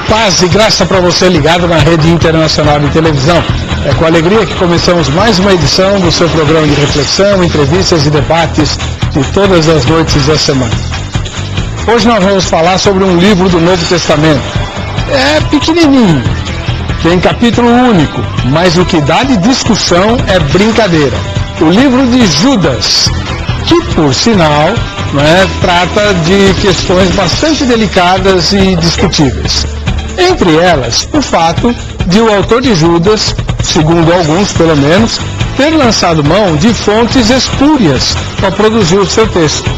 Paz e graça para você ligado na Rede Internacional de Televisão. É com alegria que começamos mais uma edição do seu programa de reflexão, entrevistas e debates de todas as noites da semana. Hoje nós vamos falar sobre um livro do Novo Testamento. É pequenininho, tem capítulo único, mas o que dá de discussão é brincadeira. O livro de Judas, que por sinal trata de questões bastante delicadas e discutíveis. Entre elas, o fato de o autor de Judas, segundo alguns pelo menos, ter lançado mão de fontes espúrias para produzir o seu texto.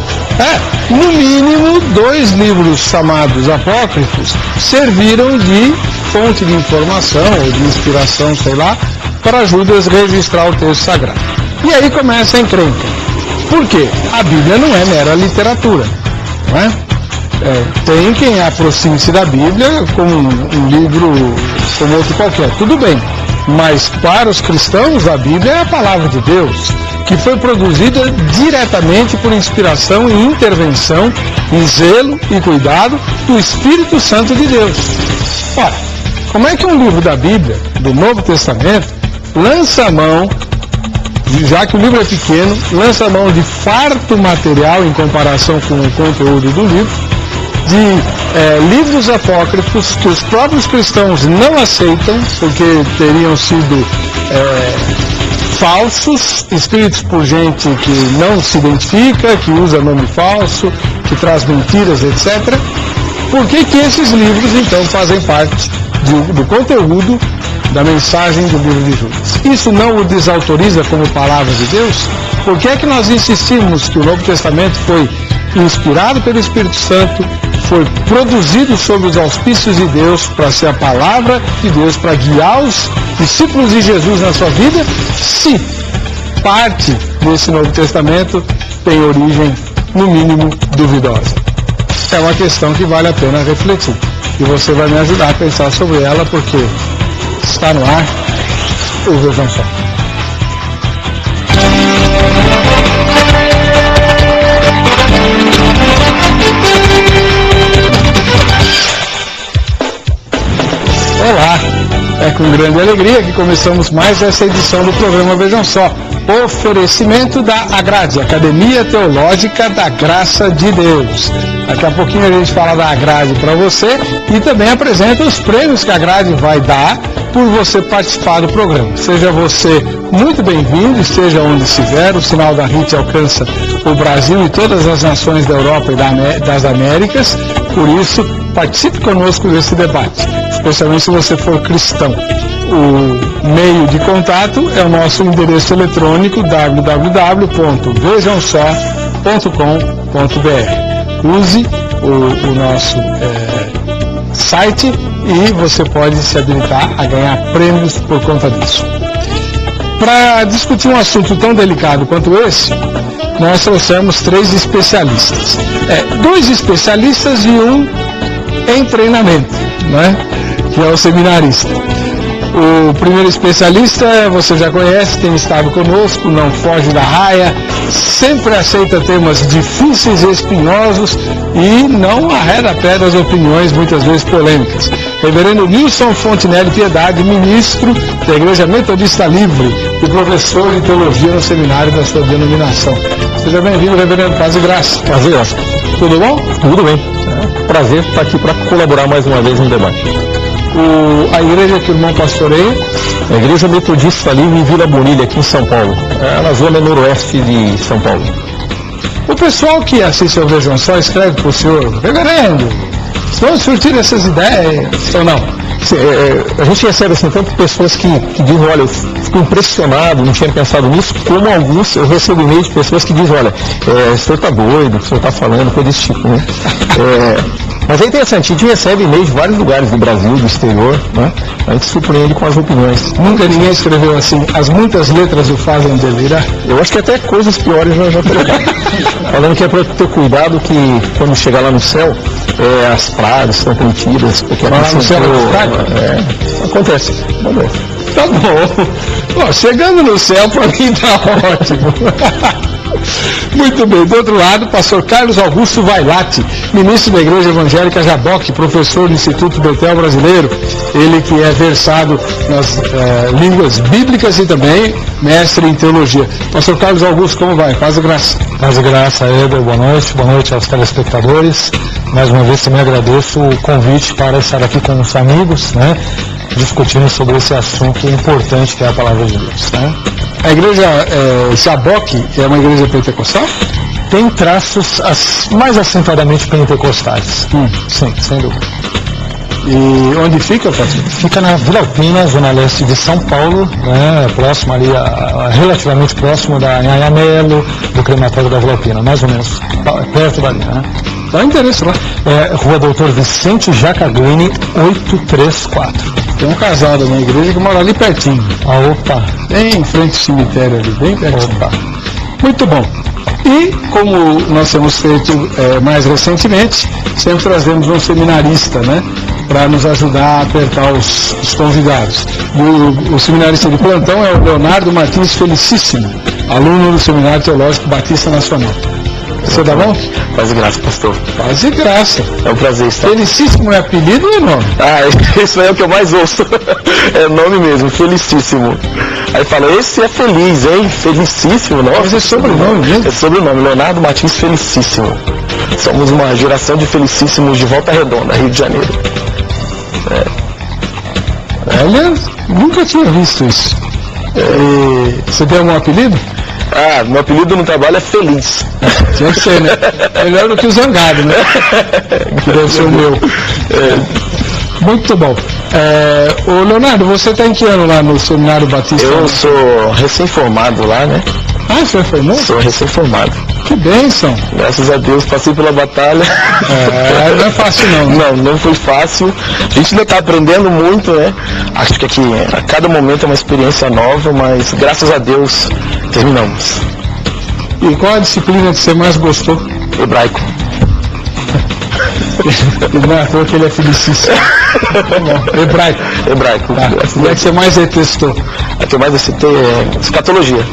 No mínimo, 2 livros chamados apócrifos serviram de fonte de informação ou de inspiração, sei lá, para Judas registrar o texto sagrado. E aí começa a encrenca. Por quê? A Bíblia não é mera literatura, não é? Tem quem aproxime-se da Bíblia como um livro como outro qualquer, tudo bem. Mas para os cristãos, a Bíblia é a palavra de Deus, que foi produzida diretamente por inspiração e intervenção, e zelo e cuidado do Espírito Santo de Deus. Ora, como é que um livro da Bíblia, do Novo Testamento, lança a mão, já que o livro é pequeno, lança a mão de farto material em comparação com o conteúdo do livro, de livros apócrifos que os próprios cristãos não aceitam, porque teriam sido falsos, escritos por gente que não se identifica, que usa nome falso, que traz mentiras, etc. Por que esses livros, então, fazem parte do conteúdo da mensagem do livro de Judas? Isso não o desautoriza como palavra de Deus? Por que é que nós insistimos que o Novo Testamento foi inspirado pelo Espírito Santo, foi produzido sob os auspícios de Deus para ser a palavra de Deus, para guiar os discípulos de Jesus na sua vida, se parte desse Novo Testamento tem origem, no mínimo, duvidosa? É uma questão que vale a pena refletir. E você vai me ajudar a pensar sobre ela, porque está no ar o Vejam Só. Olá, é com grande alegria que começamos mais essa edição do programa Vejam Só. Oferecimento da Agrade, Academia Teológica da Graça de Deus. Daqui a pouquinho a gente fala da Agrade para você e também apresenta os prêmios que a Agrade vai dar por você participar do programa. Seja você muito bem-vindo, esteja onde estiver. O sinal da RIT alcança o Brasil e todas as nações da Europa e das Américas. Por isso, participe conosco desse debate, especialmente se você for cristão. O meio de contato é o nosso endereço eletrônico www.vejamsó.com.br. Use o nosso site e você pode se habilitar a ganhar prêmios por conta disso. Para discutir um assunto tão delicado quanto esse, nós trouxemos 3 especialistas. 2 especialistas e um em treinamento, que é o seminarista. O primeiro especialista, você já conhece, tem estado conosco, não foge da raia, sempre aceita temas difíceis e espinhosos e não arreda pé das opiniões, muitas vezes polêmicas. Reverendo Nilson Fontinelli Piedade, ministro da Igreja Metodista Livre e professor de teologia no seminário da sua denominação. Seja bem-vindo, reverendo. Paz e graça. Paz e graça. Tudo bom? Tudo bem. Prazer estar aqui para colaborar mais uma vez no debate. A igreja que o irmão pastoreia? A Igreja Metodista Livre em Vila Bonilha, aqui em São Paulo. Na zona noroeste de São Paulo. O pessoal que assiste ao Vejam Só escreve para o senhor: reverendo, vamos surtir essas ideias ou não? A gente recebe assim, tanto pessoas que dizem, olha, eu fico impressionado, não tinha pensado nisso, como alguns, eu recebo e-mails de pessoas que dizem, olha, o senhor está doido, o que o senhor está falando, coisa desse tipo, né? Mas é interessante, a gente recebe e-mails de vários lugares do Brasil, do exterior, a gente se surpreende com as opiniões. Nunca ninguém escreveu assim, as muitas letras o fazem delirar? Eu acho que até coisas piores já pegaram. Falando que é para ter cuidado que quando chegar lá no céu, as pragas estão permitidas, porque lá no céu acontece. Tá bom. Chegando no céu, para mim tá ótimo. Muito bem, do outro lado, pastor Carlos Augusto Vailate, ministro da Igreja Evangélica Jaboque, professor do Instituto Betel Brasileiro, ele que é versado nas línguas bíblicas e também mestre em teologia. Pastor Carlos Augusto, como vai? Paz e graça. Paz e graça, Eder, boa noite aos telespectadores. Mais uma vez também agradeço o convite para estar aqui com os amigos, né, discutindo sobre esse assunto importante que é a palavra de Deus, né? A igreja Jaboque é uma igreja pentecostal? Tem traços mais assentadamente pentecostais. Sim, sem dúvida. E onde fica, pastor? Fica na Vila Alpina, zona leste de São Paulo, né, próximo ali, relativamente próximo da Anhanha-Melo, do crematório da Vila Alpina, mais ou menos, perto dali, né? Dá interesse lá. Rua Doutor Vicente Jacagrini, 834. Tem um casal da minha igreja que mora ali pertinho. Opa! Bem em frente ao cemitério ali, bem pertinho. Opa. Muito bom. E, como nós temos feito mais recentemente, sempre trazemos um seminarista, né, para nos ajudar a apertar os convidados. E o seminarista de plantão é o Leonardo Martins Felicíssimo, aluno do Seminário Teológico Batista Nacional. Você dá bom? Paz e graça, pastor. Paz e graça. É um prazer estar. Felicíssimo é apelido ou nome? Isso é o que eu mais ouço. É nome mesmo, Felicíssimo. Aí fala, esse é feliz, hein? Felicíssimo, nossa. Mas é sobrenome mesmo? É sobrenome, Leonardo Martins Felicíssimo. Somos uma geração de felicíssimos de Volta Redonda, Rio de Janeiro. Olha, nunca tinha visto isso. Você tem algum apelido? Meu apelido no trabalho é Feliz. Tinha que ser, né? Melhor do que o Zangado, né? Que deve ser o meu. Muito bom. Ô Leonardo, você está em que ano lá no Seminário Batista? Eu sou recém-formado lá, né? Você é formado? Sou recém-formado. Que bênção. Graças a Deus, passei pela batalha. Não é fácil não, né? Não foi fácil. A gente ainda está aprendendo muito, né? Acho que aqui, a cada momento é uma experiência nova, mas graças a Deus terminamos. E qual a disciplina que você mais gostou? Hebraico. Não é à toa que ele é felicíssimo. Hebraico. Tá. E a que você mais detestou? A que eu mais detestei é escatologia.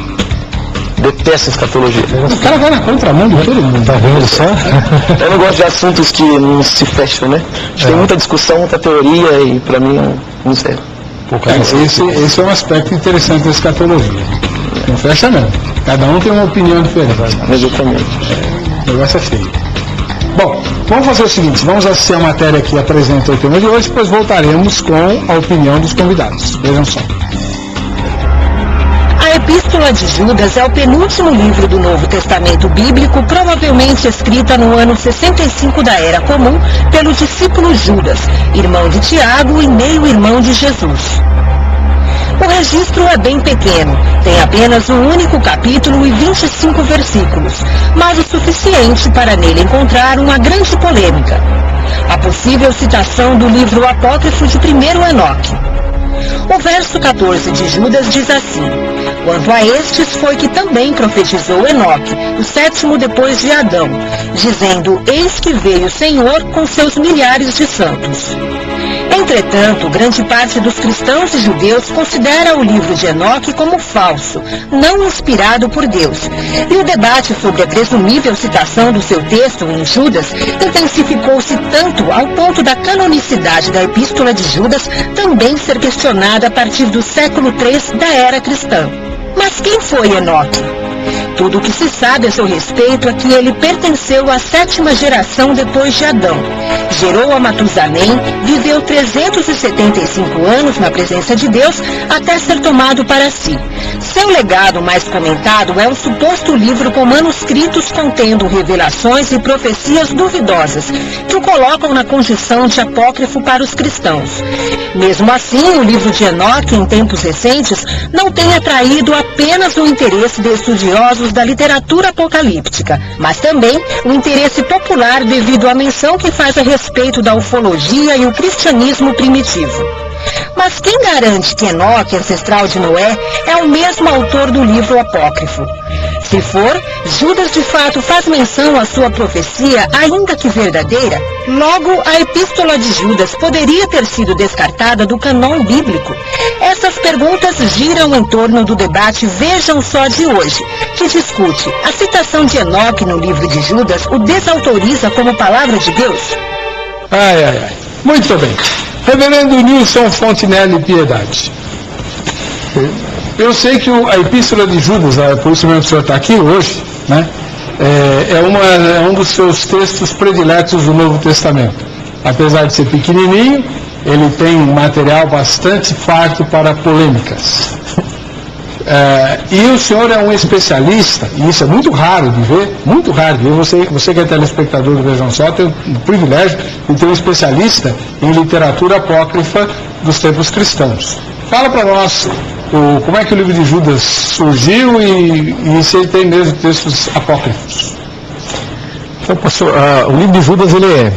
Detesto escatologia. O cara vai na contramão de todo mundo. Tá vendo só? Eu não gosto de assuntos que não se fecham, né? A gente tem muita discussão, muita teoria e pra mim não sei. Esse é um aspecto interessante da escatologia. Não fecha não. Cada um tem uma opinião diferente. Exatamente. O negócio é feio. Bom, vamos fazer o seguinte, vamos assistir a matéria que apresenta o tema de hoje, depois voltaremos com a opinião dos convidados. Vejam só. A Epístola de Judas é o penúltimo livro do Novo Testamento Bíblico, provavelmente escrita no ano 65 da Era Comum, pelo discípulo Judas, irmão de Tiago e meio-irmão de Jesus. O registro é bem pequeno, tem apenas um único capítulo e 25 versículos, mas o suficiente para nele encontrar uma grande polêmica. A possível citação do livro apócrifo de 1º Enoque. O verso 14 de Judas diz assim: quanto a estes foi que também profetizou Enoque, o 7º depois de Adão, dizendo, eis que veio o Senhor com seus milhares de santos. Entretanto, grande parte dos cristãos e judeus considera o livro de Enoque como falso, não inspirado por Deus. E o debate sobre a presumível citação do seu texto em Judas intensificou-se tanto ao ponto da canonicidade da Epístola de Judas também ser questionada a partir do século III da era cristã. Mas quem foi Enoque? Tudo o que se sabe a seu respeito é que ele pertenceu à 7ª geração depois de Adão. Gerou a Matusalém, viveu 375 anos na presença de Deus até ser tomado para si. Seu legado mais comentado é um suposto livro com manuscritos contendo revelações e profecias duvidosas, que o colocam na condição de apócrifo para os cristãos. Mesmo assim, o livro de Enoque, em tempos recentes, não tem atraído apenas o interesse de estudiosos da literatura apocalíptica, mas também o interesse popular devido à menção que faz a respeito da ufologia e o cristianismo primitivo. Mas quem garante que Enoque, ancestral de Noé, é o mesmo autor do livro apócrifo? Se for, Judas de fato faz menção à sua profecia, ainda que verdadeira. Logo, a Epístola de Judas poderia ter sido descartada do cânon bíblico. Essa Nossas perguntas giram em torno do debate Vejam Só de hoje, que discute: a citação de Enoque no livro de Judas o desautoriza como palavra de Deus? Muito bem. Reverendo Nilson Fontinelli Piedade. Eu sei que a Epístola de Judas, por isso mesmo que o senhor está aqui hoje, né, é um dos seus textos prediletos do Novo Testamento. Apesar de ser pequenininho, ele tem um material bastante farto para polêmicas. E o senhor é um especialista, e isso é muito raro de ver, muito raro de ver. Você que é telespectador do Vejam Só tem o privilégio de ter um especialista em literatura apócrifa dos tempos cristãos. Fala para nós como é que o livro de Judas surgiu e se ele tem mesmo textos apócrifos. Então, pastor, o livro de Judas, ele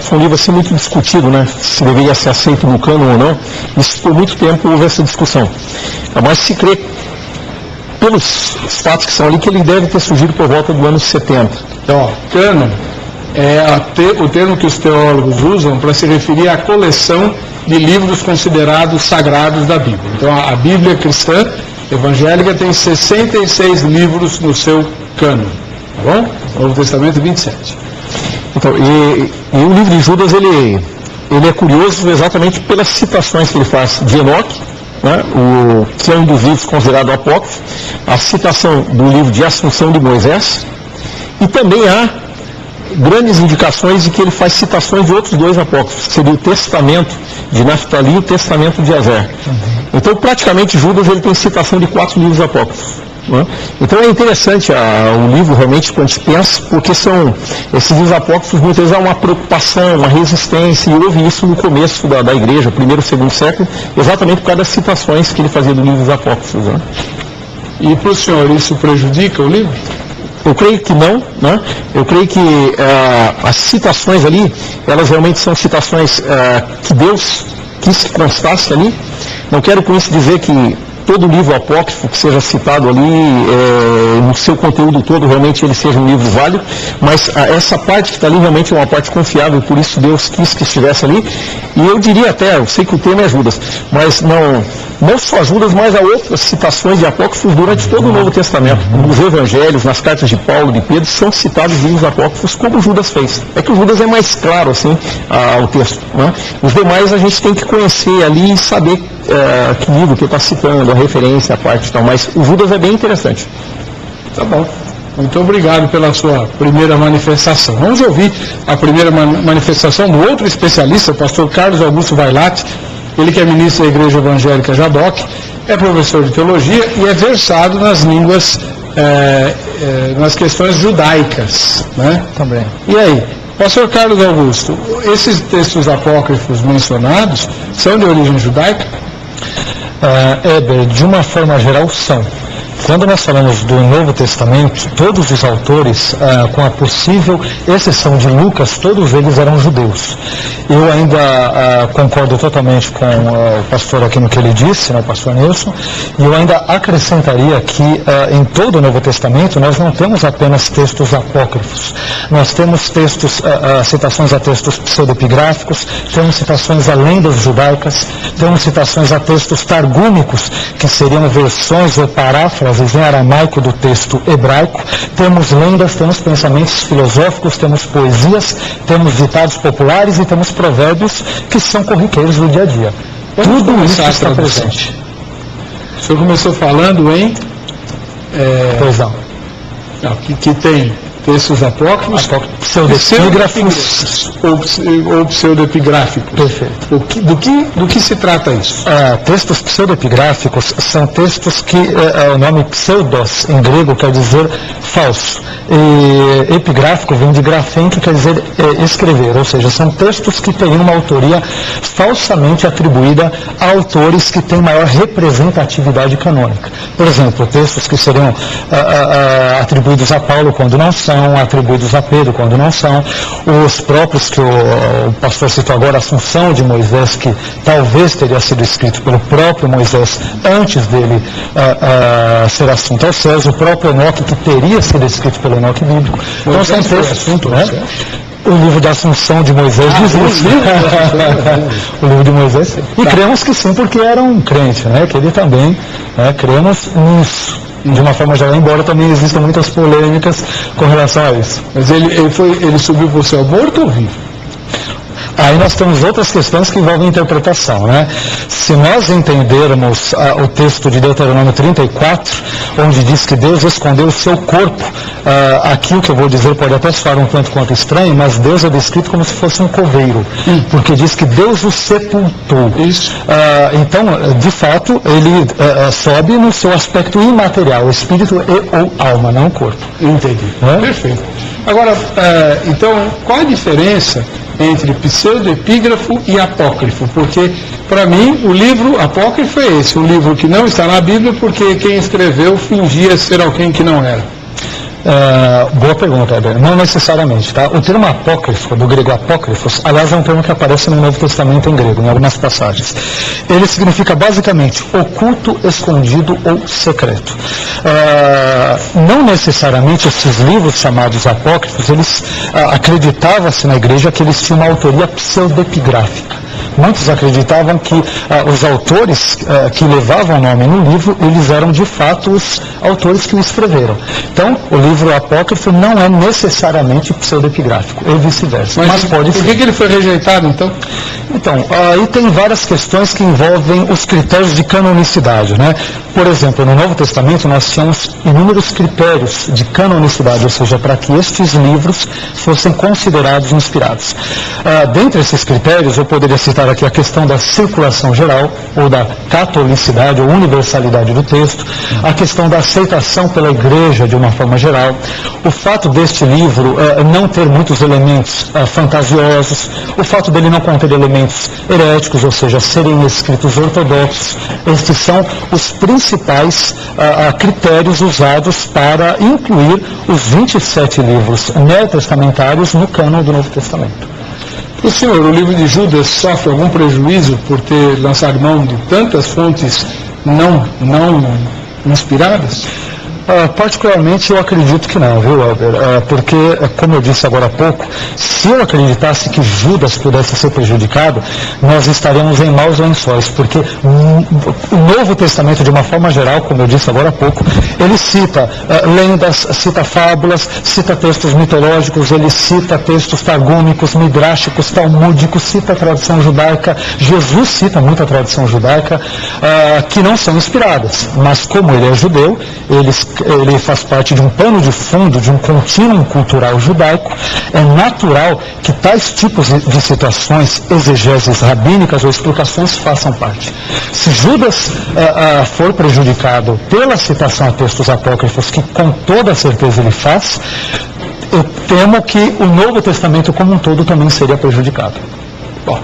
foi um livro assim muito discutido, né? Se deveria ser aceito no cânon ou não. Isso por muito tempo houve essa discussão. Mas se crê, pelos fatos que são ali, que ele deve ter surgido por volta do ano 70. Então, cânon é o termo que os teólogos usam para se referir à coleção de livros considerados sagrados da Bíblia. Então, a Bíblia cristã evangélica tem 66 livros no seu cânon. Tá bom? Novo Testamento 27. Então, e o livro de Judas, ele é curioso exatamente pelas citações que ele faz de Enoque, né, que é um dos livros considerados apócrifos, a citação do livro de Assunção de Moisés, e também há grandes indicações de que ele faz citações de outros dois apócrifos, que seria o Testamento de Naftali e o Testamento de Azer. Então, praticamente, Judas ele tem citação de 4 livros apócrifos. Né? Então é interessante o livro realmente quando a gente pensa, porque esses livros apócrifos muitas vezes há uma preocupação, uma resistência, e houve isso no começo da igreja, primeiro e segundo século, exatamente por causa das citações que ele fazia dos livros apócrifos. Né? E para o senhor isso prejudica o livro? Eu creio que não, né? Eu creio que as citações ali, elas realmente são citações que Deus quis que constasse ali. Não quero com isso dizer que todo livro apócrifo que seja citado ali, no seu conteúdo todo, realmente ele seja um livro válido, mas essa parte que está ali realmente é uma parte confiável, por isso Deus quis que estivesse ali. E eu diria até, eu sei que o tema é Judas, mas não só Judas, mas há outras citações de apócrifos durante todo o Novo Testamento. Nos Evangelhos, nas cartas de Paulo, de Pedro, são citados livros apócrifos como Judas fez. É que o Judas é mais claro, assim, o texto. Né? Os demais a gente tem que conhecer ali e saber que livro que está citando, a referência, a parte e tal, mas o Judas é bem interessante. Tá bom. Muito obrigado pela sua primeira manifestação. Vamos ouvir a primeira manifestação do outro especialista, o pastor Carlos Augusto Vailate, ele que é ministro da Igreja Evangélica Jadoc, é professor de teologia e é versado nas línguas, nas questões judaicas, né? Também. E aí, pastor Carlos Augusto, esses textos apócrifos mencionados são de origem judaica? De uma forma geral, são. Quando nós falamos do Novo Testamento, todos os autores, com a possível exceção de Lucas, todos eles eram judeus. Eu ainda concordo totalmente com o pastor aqui no que ele disse, né, o pastor Nilson, e eu ainda acrescentaria que em todo o Novo Testamento nós não temos apenas textos apócrifos. Nós temos citações a textos pseudepigráficos, temos citações a lendas judaicas, temos citações a textos targúmicos, que seriam versões ou paráfrases em aramaico do texto hebraico, temos lendas, temos pensamentos filosóficos, temos poesias, temos ditados populares e temos provérbios que são corriqueiros do dia a dia. Tudo isso está presente. O senhor começou falando em... Pois não. Que tem textos apócrifos, pseudepígrafos ou pseudepigráficos. Perfeito. Do que se trata isso? Textos pseudepigráficos são textos que o nome pseudos em grego quer dizer falso. E epigráfico vem de grafém, que quer dizer escrever, ou seja, são textos que têm uma autoria falsamente atribuída a autores que têm maior representatividade canônica. Por exemplo, textos que seriam atribuídos a Paulo quando não são, atribuídos a Pedro quando não são, os próprios que o pastor citou agora, a Assunção de Moisés, que talvez teria sido escrito pelo próprio Moisés antes dele ser assunto aos céus, o próprio Enoque, que teria sido escrito pelo Enoque bíblico. Então são textos, né? O livro da Assunção de Moisés diz isso. O livro de Moisés, sim. E cremos que sim, porque era um crente, né? Que ele também, cremos nisso. De uma forma geral, embora também existam muitas polêmicas com relação a isso. Mas ele subiu para o céu morto ou vivo? Aí nós temos outras questões que envolvem interpretação, né? Se nós entendermos o texto de Deuteronômio 34, onde diz que Deus escondeu o seu corpo, aqui o que eu vou dizer pode até soar um tanto quanto estranho, mas Deus é descrito como se fosse um coveiro, porque diz que Deus o sepultou. Isso. Então, de fato, ele sobe no seu aspecto imaterial, o espírito e ou alma, não o corpo. Entendi. Perfeito. Agora, então, qual a diferença entre pseudoepígrafo e apócrifo? Porque, para mim, o livro apócrifo é esse, um livro que não está na Bíblia porque quem escreveu fingia ser alguém que não era. Boa pergunta, Heber. Não necessariamente, tá? O termo apócrifo, do grego apócrifos, aliás, é um termo que aparece no Novo Testamento em grego, em algumas passagens. Ele significa basicamente oculto, escondido ou secreto. Não necessariamente esses livros chamados apócrifos, eles acreditava-se na igreja que eles tinham uma autoria pseudepigráfica. Muitos acreditavam que os autores que levavam o nome no livro, eles eram de fato os autores que o escreveram. Então, o livro apócrifo não é necessariamente pseudepigráfico, e vice-versa. Mas pode ser. Por que ele foi rejeitado, então? Então, aí tem várias questões que envolvem os critérios de canonicidade, né? Por exemplo, no Novo Testamento nós tínhamos inúmeros critérios de canonicidade, ou seja, para que estes livros fossem considerados inspirados. Dentre esses critérios, eu poderia citar aqui a questão da circulação geral, ou da catolicidade, ou universalidade do texto, a questão da aceitação pela igreja de uma forma geral, o fato deste livro não ter muitos elementos fantasiosos, o fato dele não conter elementos heréticos, ou seja, serem escritos ortodoxos. Estes são os principais critérios usados para incluir os 27 livros neotestamentários no cânon do Novo Testamento. O senhor, o livro de Judas sofre algum prejuízo por ter lançado mão de tantas fontes não inspiradas? Particularmente eu acredito que não, viu, Albert? Porque, como eu disse agora há pouco, se eu acreditasse que Judas pudesse ser prejudicado, nós estaríamos em maus lençóis, porque o Novo Testamento, de uma forma geral, como eu disse agora há pouco, ele cita lendas, cita fábulas, cita textos mitológicos, ele cita textos targúmicos, midráshicos, talmúdicos, cita a tradição judaica, Jesus cita muita tradição judaica, que não são inspiradas, mas como ele é judeu, ele faz parte de um pano de fundo, de um contínuo cultural judaico, é natural que tais tipos de situações, exegeses rabínicas ou explicações façam parte. Se Judas for prejudicado pela citação a textos apócrifos, que com toda certeza ele faz, eu temo que o Novo Testamento como um todo também seria prejudicado. Bom,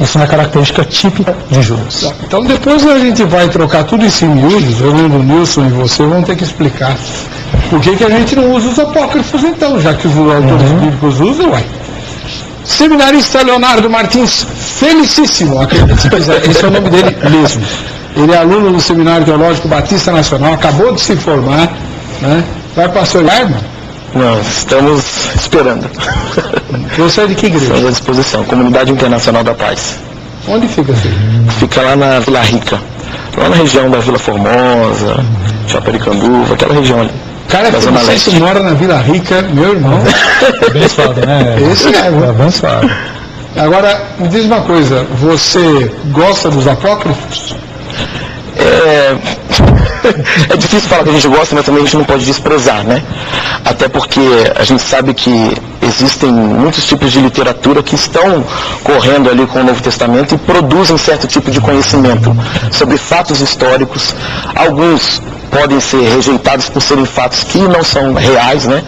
isso é uma característica típica de Judas. Então depois a gente vai trocar tudo isso em miúdos, eu lembro o Nilson e você vão ter que explicar por que a gente não usa os apócrifos então, já que os autores bíblicos usam, uai. Seminarista Leonardo Martins, felicíssimo, acredite se quiser, esse é o nome dele mesmo. Ele é aluno do Seminário Teológico Batista Nacional, acabou de se formar, né? Vai pastor Guilherme? Não, estamos esperando. Você é de que igreja? Estamos à disposição, Comunidade Internacional da Paz. Onde fica isso? Fica lá na Vila Rica, lá na região da Vila Formosa, Chapericanduva, aquela região ali. Cara, você mora na Vila Rica, meu irmão. Abençoado, né? Esse é, abençoado. Agora, me diz uma coisa, você gosta dos apócrifos? É difícil falar que a gente gosta, mas também a gente não pode desprezar, né? Até porque a gente sabe que existem muitos tipos de literatura que estão correndo ali com o Novo Testamento e produzem certo tipo de conhecimento sobre fatos históricos. Alguns podem ser rejeitados por serem fatos que não são reais, né?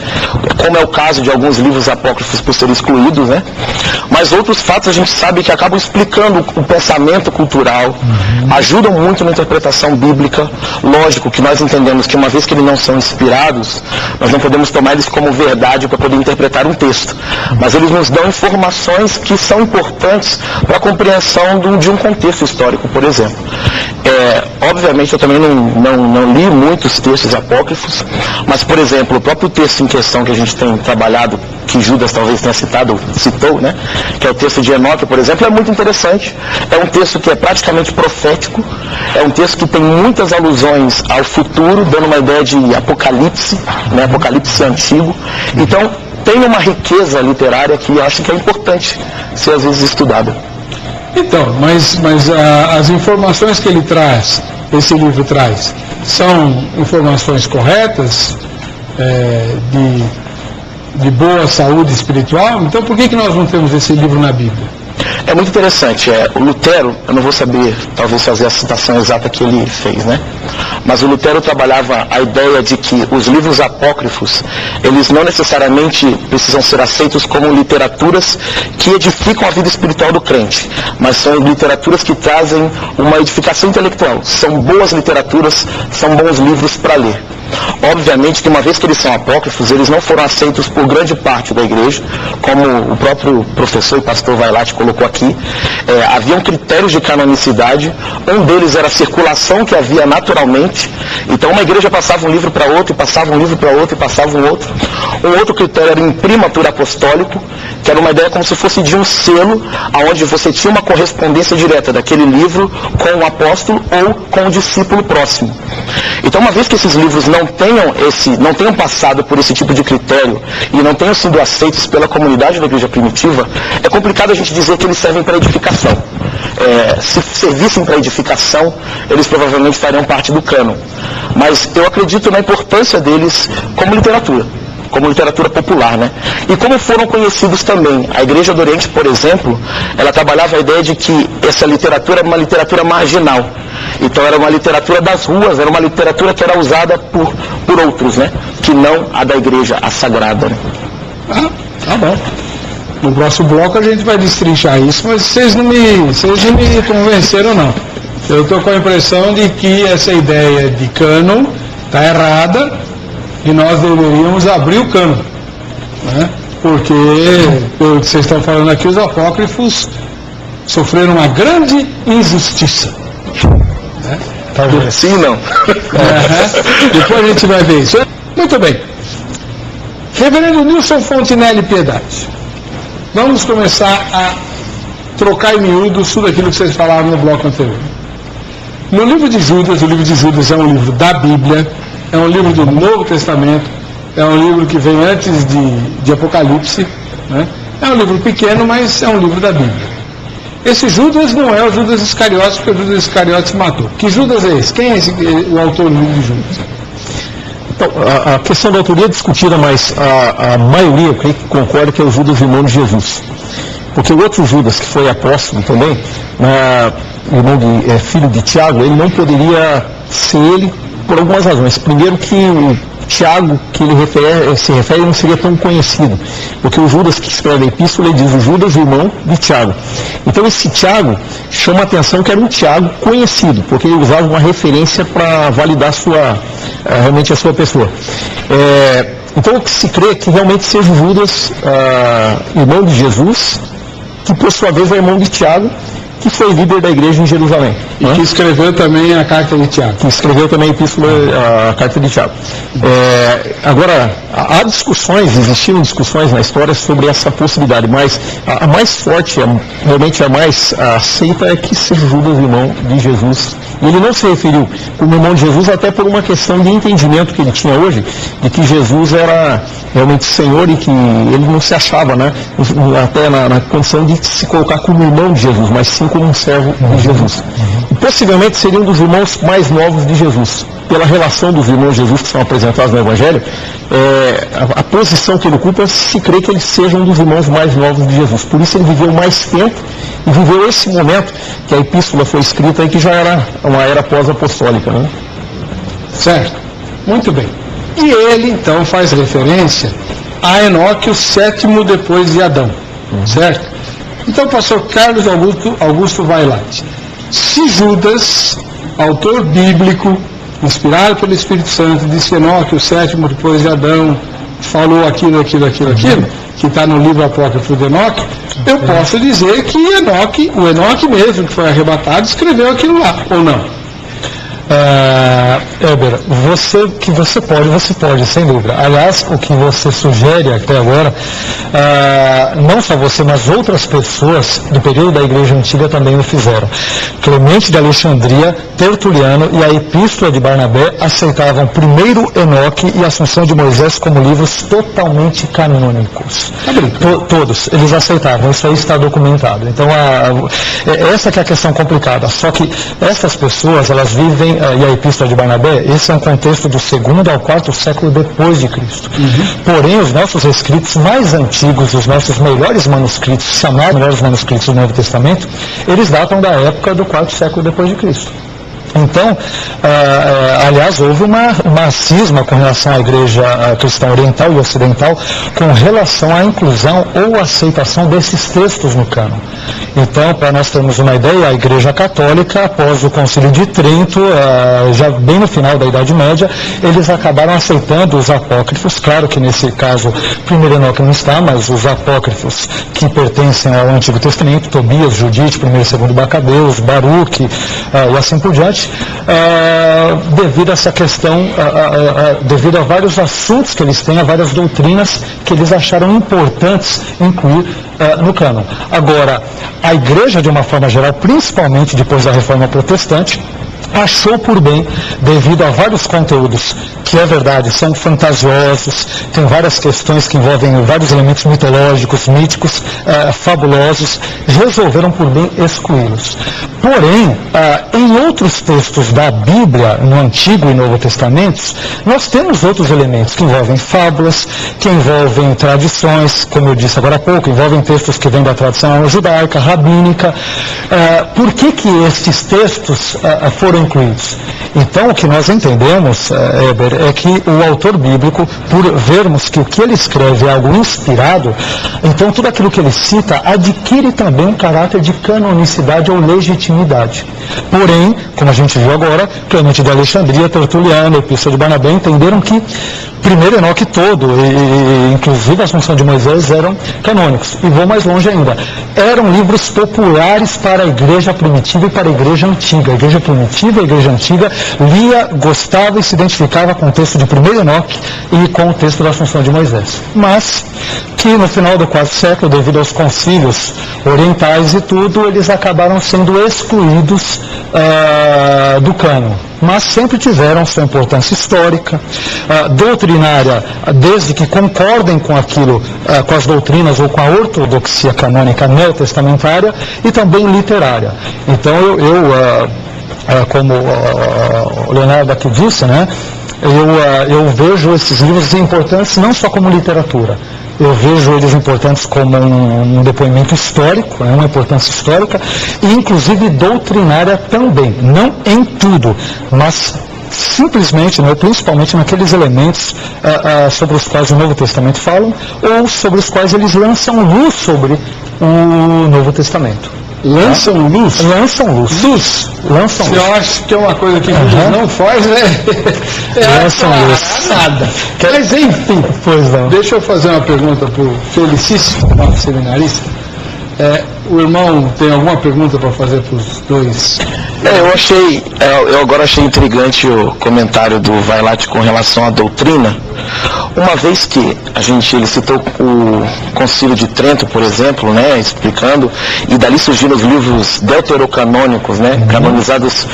Como é o caso de alguns livros apócrifos por serem excluídos, né? Mas outros fatos a gente sabe que acabam explicando o pensamento cultural, ajudam muito na interpretação bíblica. Lógico que nós entendemos que uma vez que eles não são inspirados, nós não podemos tomar eles como verdade para poder interpretar um texto. Mas eles nos dão informações que são importantes para a compreensão de um contexto histórico, por exemplo. Obviamente eu também não li muitos textos apócrifos, mas, por exemplo, o próprio texto em questão que a gente tem trabalhado, que Judas talvez tenha citou, né? Que é o texto de Enoque, por exemplo, é muito interessante. É um texto que é praticamente profético, é um texto que tem muitas alusões ao futuro, dando uma ideia de Apocalipse, né? Apocalipse antigo. Então, tem uma riqueza literária que eu acho que é importante ser às vezes estudada. Então, mas as informações que ele traz, esse livro traz, são informações corretas, de boa saúde espiritual? Então por que nós não temos esse livro na Bíblia? É muito interessante. O Lutero, eu não vou saber talvez fazer a citação exata que ele fez, né? Mas o Lutero trabalhava a ideia de que os livros apócrifos, eles não necessariamente precisam ser aceitos como literaturas que edificam a vida espiritual do crente, mas são literaturas que trazem uma edificação intelectual. São boas literaturas, são bons livros para ler. Obviamente que uma vez que eles são apócrifos, eles não foram aceitos por grande parte da igreja, como o próprio professor e pastor Vailate colocou aqui. Haviam critérios de canonicidade, um deles era a circulação que havia naturalmente. Então uma igreja passava um livro para outra, e passava um livro para outra, e passava um outro. Um outro critério era imprimatur apostólico, que era uma ideia como se fosse de um selo, onde você tinha uma correspondência direta daquele livro com o apóstolo ou com o discípulo próximo. Então, uma vez que esses livros não tenham passado por esse tipo de critério e não tenham sido aceitos pela comunidade da igreja primitiva, é complicado a gente dizer que eles servem para edificação. Se servissem para edificação, eles provavelmente fariam parte do cânon. Mas eu acredito na importância deles como literatura popular, né? E como foram conhecidos também. A Igreja do Oriente, por exemplo, ela trabalhava a ideia de que essa literatura era uma literatura marginal. Então era uma literatura das ruas, era uma literatura que era usada por outros, né? Que não a da igreja, a sagrada, né? Tá bom. No próximo bloco a gente vai destrinchar isso, mas vocês não me convenceram, não. Eu estou com a impressão de que essa ideia de cânon está errada e nós deveríamos abrir o cânon, né? Porque, pelo que vocês estão falando aqui, os apócrifos sofreram uma grande injustiça. Sim, não. Depois a gente vai ver isso. Muito bem. Reverendo Nilson Fontinelli Piedade, vamos começar a trocar em miúdos tudo aquilo que vocês falaram no bloco anterior. No livro de Judas, o livro de Judas é um livro da Bíblia, é um livro do Novo Testamento, é um livro que vem antes de Apocalipse, né? É um livro pequeno, mas é um livro da Bíblia. Esse Judas não é o Judas Iscariotes, porque o Judas Iscariotes se matou. Que Judas é esse? Quem é o autor do livro de Judas? Então, a questão da autoria é discutida, mas a maioria, eu creio que concorda que é o Judas, irmão de Jesus. Porque o outro Judas, que foi apóstolo também, filho de Tiago, ele não poderia ser ele por algumas razões. Primeiro que o Tiago, que ele se refere, não seria tão conhecido, porque o Judas que escreve a epístola, ele diz o Judas, irmão de Tiago. Então esse Tiago chama a atenção que era um Tiago conhecido, porque ele usava uma referência para validar realmente a sua pessoa. Então o que se crê é que realmente seja o Judas, irmão de Jesus, que por sua vez é irmão de Tiago, que foi líder da igreja em Jerusalém. E que escreveu também a carta de Tiago. Que escreveu também a carta de Tiago. Agora, há existiram discussões na história sobre essa possibilidade, mas a mais forte, realmente a mais aceita é que seja Judas, irmão de Jesus. E ele não se referiu como irmão de Jesus até por uma questão de entendimento que ele tinha hoje, de que Jesus era realmente Senhor e que ele não se achava, né, até na condição de se colocar como irmão de Jesus, mas sim como um servo de Jesus. E possivelmente seria um dos irmãos mais novos de Jesus. Pela relação dos irmãos de Jesus que são apresentados no Evangelho, a posição que ele ocupa, se crê que ele seja um dos irmãos mais novos de Jesus. Por isso ele viveu mais tempo e viveu esse momento que a epístola foi escrita e que já era uma era pós-apostólica, né? Certo. Muito bem. E ele então faz referência a Enoque, o sétimo depois de Adão. Certo? Então, pastor Carlos Augusto Vailate, se Judas, autor bíblico, inspirado pelo Espírito Santo, disse Enoque, o sétimo depois de Adão, falou aquilo, que está no livro apócrifo de Enoque, eu posso dizer que o Enoque mesmo, que foi arrebatado, escreveu aquilo lá, ou não? Éber, você pode, sem dúvida. Aliás, o que você sugere até agora, não só você, mas outras pessoas do período da Igreja Antiga também o fizeram. Clemente de Alexandria, Tertuliano e a Epístola de Barnabé aceitavam primeiro Enoque e a Assunção de Moisés como livros totalmente canônicos. Todos, eles aceitavam, isso aí está documentado. Então, essa que é a questão complicada. Só que essas pessoas, elas vivem, e a Epístola de Barnabé, esse é um contexto do 2º ao 4º século depois de Cristo. Porém, os nossos escritos mais antigos, os nossos melhores manuscritos, chamados melhores manuscritos do Novo Testamento, eles datam da época do 4º século depois de Cristo. Então, aliás, houve uma cisma com relação à igreja cristã oriental e ocidental com relação à inclusão ou aceitação desses textos no cânon. Então, para nós termos uma ideia, a Igreja Católica, após o Concílio de Trento, já bem no final da Idade Média, eles acabaram aceitando os apócrifos. Claro que nesse caso, primeiro Enoque não está, mas os apócrifos que pertencem ao Antigo Testamento, Tobias, Judite, primeiro e segundo Macabeus, Baruque e assim por diante, devido a essa questão, devido a vários assuntos que eles têm, a várias doutrinas que eles acharam importantes incluir no cânon. Agora, a igreja, de uma forma geral, principalmente depois da Reforma Protestante, achou por bem, devido a vários conteúdos que, é verdade, são fantasiosos, tem várias questões que envolvem vários elementos mitológicos, míticos, fabulosos, resolveram por bem excluí-los. Porém, em outros textos da Bíblia, no Antigo e Novo Testamentos, nós temos outros elementos que envolvem fábulas, que envolvem tradições, como eu disse agora há pouco, envolvem textos que vêm da tradição judaica, rabínica. Por que estes textos foram incluídos? Então, o que nós entendemos, Éber, é que o autor bíblico, por vermos que o que ele escreve é algo inspirado, então tudo aquilo que ele cita adquire também um caráter de canonicidade ou legitimidade. Porém, como a gente viu agora, Clemente de Alexandria, Tertuliano, Epístola de Barnabé entenderam que primeiro Enoque todo, e inclusive a Assunção de Moisés, eram canônicos. E vou mais longe ainda. Eram livros populares para a igreja primitiva e para a igreja antiga. A igreja primitiva e a igreja antiga lia, gostava e se identificava com o texto de primeiro Enoque e com o texto da Assunção de Moisés. Mas que no final do 4º século, devido aos concílios orientais e tudo, eles acabaram sendo excluídos do cânon. Mas sempre tiveram sua importância histórica, doutrinária, desde que concordem com aquilo, com as doutrinas ou com a ortodoxia canônica neotestamentária, e também literária. Então como o Leonardo aqui disse, né, eu vejo esses livros importantes não só como literatura. Eu vejo eles importantes como um depoimento histórico, uma importância histórica, e inclusive doutrinária também, não em tudo, mas simplesmente, principalmente naqueles elementos sobre os quais o Novo Testamento fala, ou sobre os quais eles lançam luz sobre o Novo Testamento. Lançam luz? Lançam luz. Luz. Lançam luz. Eu acho que é uma coisa que Jesus não faz, né? Lançam luz. Nada. Mas enfim, pois não. Deixa eu fazer uma pergunta para o Felicíssimo, nosso seminarista. O irmão tem alguma pergunta para fazer para os dois? Eu agora achei intrigante o comentário do Vailate com relação à doutrina, uma vez que ele citou o Concílio de Trento, por exemplo, né, explicando, e dali surgiram os livros deuterocanônicos, né, canonizados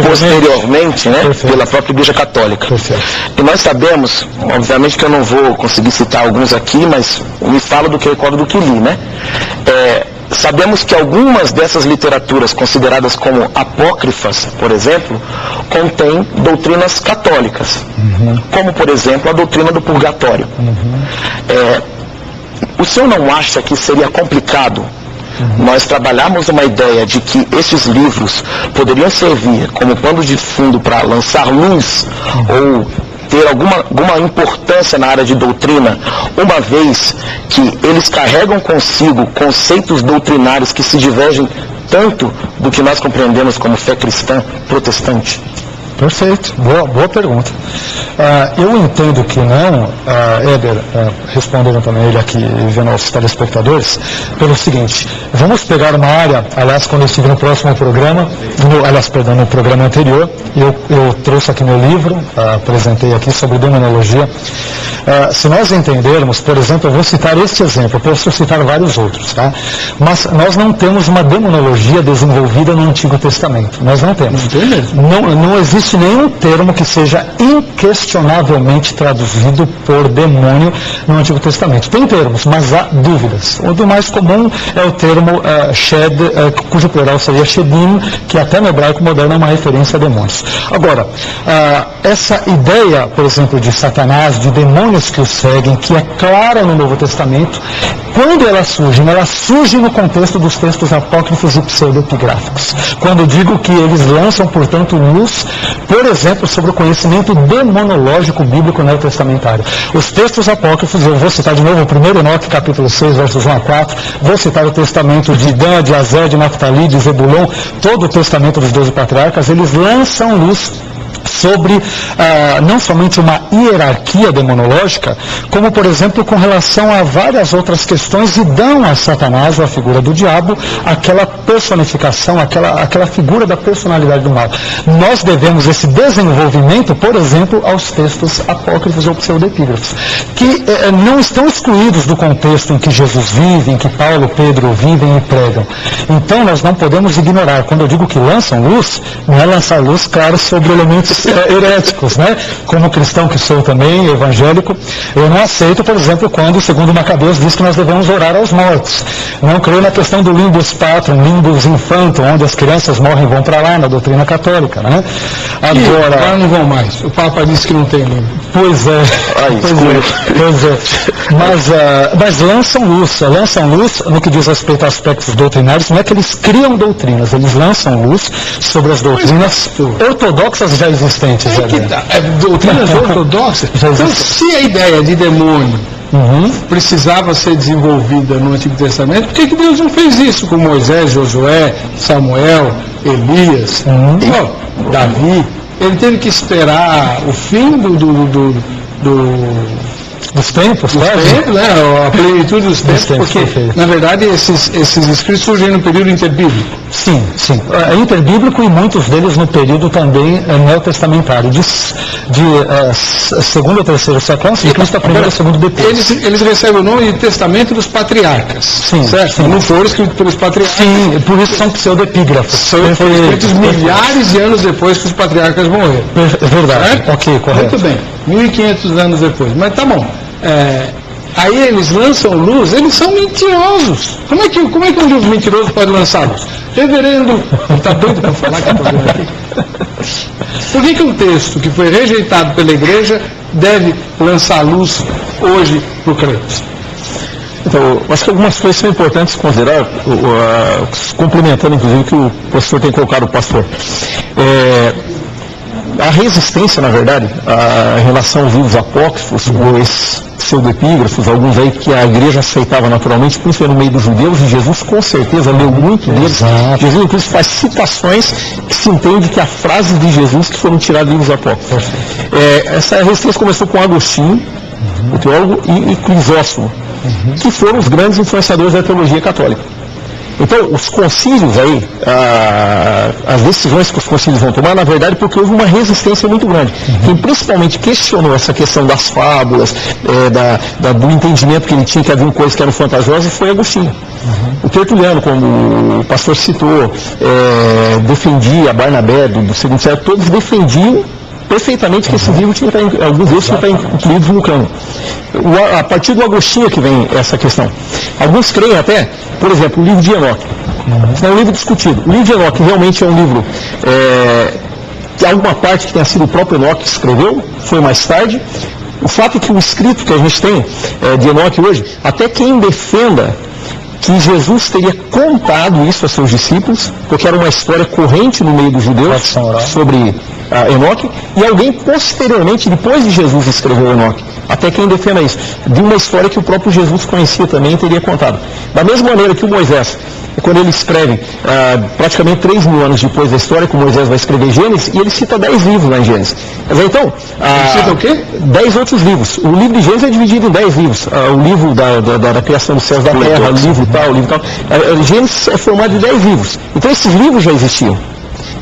posteriormente, né, pela própria Igreja Católica. Perfeito. E nós sabemos, obviamente que eu não vou conseguir citar alguns aqui, mas me falo do que eu recordo do que li, né? Sabemos que algumas dessas literaturas consideradas como apócrifas, por exemplo, contêm doutrinas católicas, como, por exemplo, a doutrina do purgatório. O senhor não acha que seria complicado nós trabalharmos uma ideia de que esses livros poderiam servir como pano de fundo para lançar luz ou ter alguma importância na área de doutrina, uma vez que eles carregam consigo conceitos doutrinários que se divergem tanto do que nós compreendemos como fé cristã protestante? Perfeito, boa pergunta. Eu entendo que não, Éder, responderam também ele aqui, vendo aos telespectadores, pelo seguinte: vamos pegar uma área, aliás, quando eu estive no próximo programa, no programa anterior, eu trouxe aqui meu livro, apresentei aqui sobre demonologia. Se nós entendermos, por exemplo, eu vou citar este exemplo, eu posso citar vários outros, tá? Mas nós não temos uma demonologia desenvolvida no Antigo Testamento, nós não temos. Não existe nenhum termo que seja inquestionavelmente traduzido por demônio no Antigo Testamento. Tem termos, mas há dúvidas. O do mais comum é o termo shed, cujo plural seria shedim, que até no hebraico moderno é uma referência a demônios. Agora, essa ideia, por exemplo, de Satanás, de demônios que o seguem, que é clara no Novo Testamento, quando ela surge no contexto dos textos apócrifos e pseudoepigráficos. Quando eu digo que eles lançam, portanto, luz, por exemplo, sobre o conhecimento demonológico bíblico neotestamentário. Os textos apócrifos, eu vou citar de novo o 1 Enoque, capítulo 6, versos 1 a 4, vou citar o testamento de Dan, de Azer, de Naftali, de Zebulon, todo o testamento dos 12 patriarcas, eles lançam luz sobre não somente uma hierarquia demonológica, como, por exemplo, com relação a várias outras questões, e dão a Satanás, ou a figura do diabo, aquela personificação, aquela figura da personalidade do mal. Nós devemos esse desenvolvimento, por exemplo, aos textos apócrifos ou pseudepígrafos, que não estão excluídos do contexto em que Jesus vive, em que Paulo, Pedro vivem e pregam. Então, nós não podemos ignorar. Quando eu digo que lançam luz, não é lançar luz, claro, sobre elementos heréticos, né? Como cristão que sou também, evangélico, eu não aceito, por exemplo, quando, segundo Macabeus, diz que nós devemos orar aos mortos. Não creio na questão do limbus patrum, limbus infantum, onde as crianças morrem e vão para lá, na doutrina católica, né? Agora não vão mais. O Papa disse que não tem limbo. Pois é. Mas lançam luz no que diz respeito a aspectos doutrinários. Não é que eles criam doutrinas, eles lançam luz sobre as doutrinas ortodoxas já existentes. Doutrinas ortodoxas? Então, se a ideia de demônio precisava ser desenvolvida no Antigo Testamento, por que Deus não fez isso com Moisés, Josué, Samuel, Elias, Davi? Ele teve que esperar o fim dos tempos, né? A plenitude dos tempos, porque, na verdade, esses escritos surgem no período interbíblico. Sim. É interbíblico, e muitos deles no período também neotestamentário, de segundo ou terceiro século, Cristo a primeira e segundo depois. Eles recebem o nome de Testamento dos Patriarcas, certo? Sim. Não foram escritos pelos patriarcas. Sim, por isso são pseudepígrafos. Foram escritos milhares de anos depois que os patriarcas morreram. É verdade. Certo? Ok, correto. Muito bem, 1500 anos depois. Mas tá bom. Aí eles lançam luz, eles são mentirosos. Como é que um livro mentiroso pode lançar luz? Reverendo, está doido para falar que eu estou vendo aqui? Por que um texto que foi rejeitado pela igreja deve lançar luz hoje para o crente? Então, acho que algumas coisas são importantes considerar, complementando inclusive o que o professor tem colocado, o pastor. A resistência, na verdade, em relação aos livros apócrifos, ou esses pseudoepígrafos, alguns aí que a igreja aceitava naturalmente, principalmente no meio dos judeus, e Jesus com certeza leu muito deles. Jesus, inclusive, faz citações que se entende que a frase de Jesus que foram tiradas de livros apócrifos. Essa resistência começou com Agostinho, o teólogo, e Crisóstomo, que foram os grandes influenciadores da teologia católica. Então, os concílios aí, as decisões que os concílios vão tomar, na verdade, porque houve uma resistência muito grande. Quem principalmente questionou essa questão das fábulas, do entendimento que ele tinha que havia coisas que eram fantasiosas, foi Agostinho. O Tertuliano, como o pastor citou, defendia Barnabé, do segundo século, todos defendiam perfeitamente que esses livros alguns deles tinham que estar incluídos no cânon. A partir do Agostinho que vem essa questão. Alguns creem até, por exemplo, o livro de Enoque. Isso é um livro discutido. O livro de Enoque realmente é um livro que alguma parte que tenha sido o próprio Enoque que escreveu, foi mais tarde. O fato é que o escrito que a gente tem de Enoque hoje, até quem defenda que Jesus teria contado isso a seus discípulos, porque era uma história corrente no meio dos judeus sobre Enoque, e alguém posteriormente, depois de Jesus, escreveu Enoque. até quem defenda isso, de uma história que o próprio Jesus conhecia também e teria contado. Da mesma maneira que o Moisés, quando ele escreve, praticamente 3.000 anos depois da história, que o Moisés vai escrever Gênesis, e ele cita 10 livros lá em Gênesis. Mas então, ele cita o quê? 10 outros livros. O livro de Gênesis é dividido em 10 livros. O livro da criação dos céus, da terra, o livro tal. Gênesis é formado de 10 livros. Então esses livros já existiam.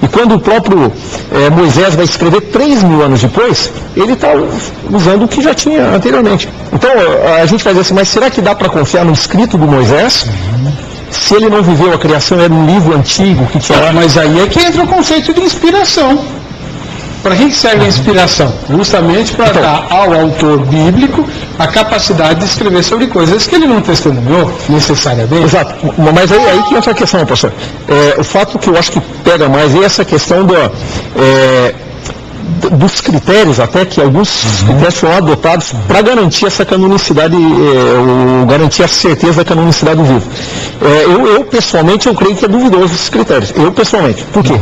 E quando o próprio Moisés vai escrever 3.000 anos depois, ele está usando o que já tinha anteriormente. Então a gente vai dizer assim, mas será que dá para confiar no escrito do Moisés? Se ele não viveu a criação, era um livro antigo que tinha... Mas aí é que entra o conceito de inspiração. Para que serve a inspiração? Justamente para dar ao autor bíblico a capacidade de escrever sobre coisas que ele não testemunhou necessariamente. Exato. Mas aí que entra a questão, pastor. O fato que eu acho que pega mais é essa questão dos critérios, até que alguns critérios foram adotados para garantir essa canonicidade, garantir a certeza da canonicidade do livro. Eu pessoalmente, eu creio que é duvidoso esses critérios. Eu pessoalmente. Por quê?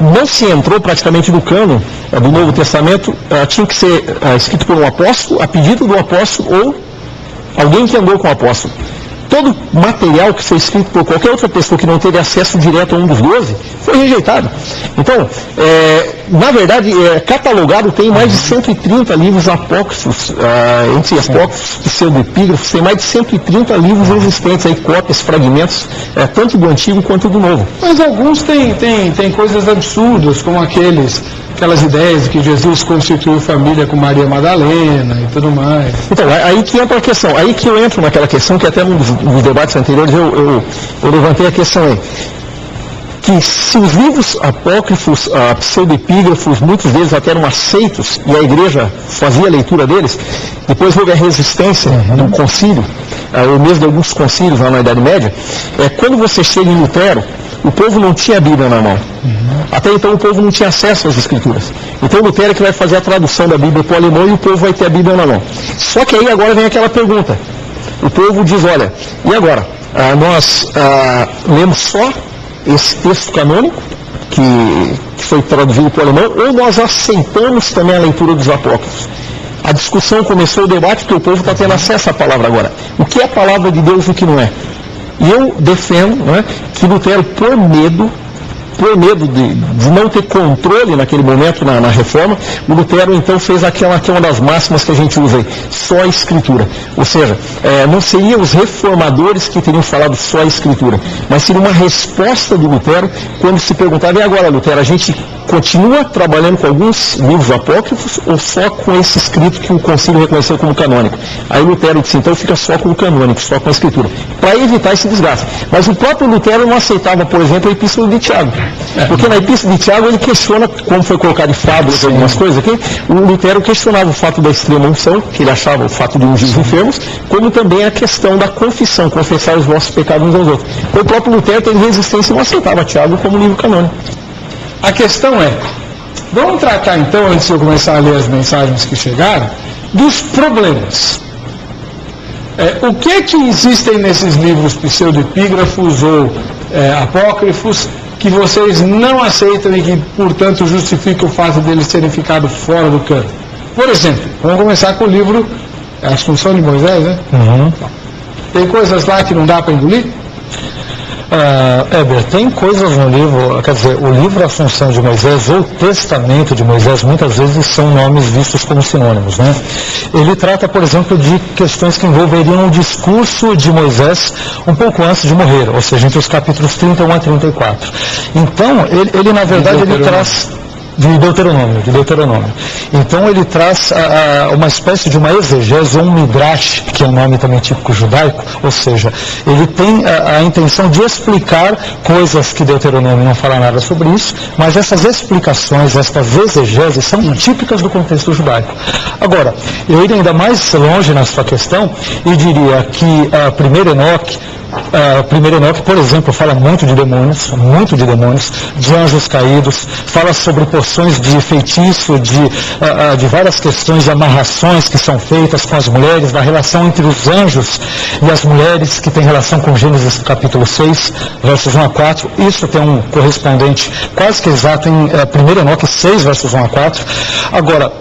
Não se entrou praticamente no cânon do Novo Testamento, tinha que ser escrito por um apóstolo, a pedido do apóstolo, ou alguém que andou com o apóstolo. Todo material que foi escrito por qualquer outra pessoa que não teve acesso direto a um dos 12, foi rejeitado. Então, na verdade, catalogado tem mais de 130 livros apócrifos, entre apócrifos, pseudoepígrafos, tem mais de 130 livros existentes, aí, cópias, fragmentos, tanto do Antigo quanto do Novo. Mas alguns têm coisas absurdas, como aquelas ideias de que Jesus constituiu família com Maria Madalena e tudo mais. Então, aí que entra a questão, aí que eu entro naquela questão que até nos debates anteriores eu levantei a questão aí. Que se os livros apócrifos, pseudoepígrafos, muitos deles até eram aceitos, e a igreja fazia a leitura deles, depois houve a resistência do concílio, ou mesmo de alguns concílios lá na Idade Média, quando você chega em Lutero, o povo não tinha a Bíblia na mão. Até então o povo não tinha acesso às Escrituras. Então Lutero é que vai fazer a tradução da Bíblia para o alemão e o povo vai ter a Bíblia na mão. Só que aí agora vem aquela pergunta. O povo diz, olha, e agora? Nós lemos só esse texto canônico, que foi traduzido para o alemão, ou nós aceitamos também a leitura dos apócrifos? A discussão começou, o debate, porque o povo está tendo acesso à palavra agora. O que é a palavra de Deus e o que não é? E eu defendo que Lutero, por medo de não ter controle naquele momento na reforma, o Lutero então fez aquela que é uma das máximas que a gente usa aí, só a Escritura. Ou seja, não seriam os reformadores que teriam falado só a Escritura, mas seria uma resposta do Lutero quando se perguntava, e agora, Lutero, a gente continua trabalhando com alguns livros apócrifos ou só com esse escrito que o concílio reconheceu como canônico? Aí Lutero disse, então fica só com o canônico, só com a Escritura, para evitar esse desgaste. Mas o próprio Lutero não aceitava, por exemplo, a Epístola de Tiago. Porque na Epístola de Tiago ele questiona, como foi colocado em fábulas algumas coisas aqui, o Lutero questionava o fato da extrema unção, que ele achava o fato de ungir os enfermos, como também a questão da confissão, confessar os nossos pecados uns aos outros. Então, o próprio Lutero teve resistência e não aceitava Tiago como livro canônico. A questão é, vamos tratar então, antes de eu começar a ler as mensagens que chegaram, dos problemas. O que é que existem nesses livros pseudoepígrafos ou apócrifos que vocês não aceitam e que, portanto, justificam o fato deles terem ficado fora do cano? Por exemplo, vamos começar com o livro Assunção de Moisés, né? Tem coisas lá que não dá para engolir? Heber, tem coisas no livro, quer dizer, o livro Assunção de Moisés ou Testamento de Moisés, muitas vezes são nomes vistos como sinônimos, né? Ele trata, por exemplo, de questões que envolveriam o discurso de Moisés um pouco antes de morrer, ou seja, entre os capítulos 31 a 34. Então, ele na verdade, ele traz... De Deuteronômio. Então ele traz uma espécie de uma exegese, ou um midrash, que é um nome também típico judaico, ou seja, ele tem a intenção de explicar coisas que Deuteronômio não fala nada sobre isso, mas essas explicações, estas exegeses, são típicas do contexto judaico. Agora, eu iria ainda mais longe na sua questão e diria que primeiro Enoque, por exemplo, fala muito de demônios, de anjos caídos, fala sobre porções de feitiço, de várias questões de amarrações que são feitas com as mulheres, da relação entre os anjos e as mulheres, que tem relação com Gênesis capítulo 6, versos 1 a 4. Isso tem um correspondente quase que exato em 1 Enoque 6, versos 1 a 4. Agora,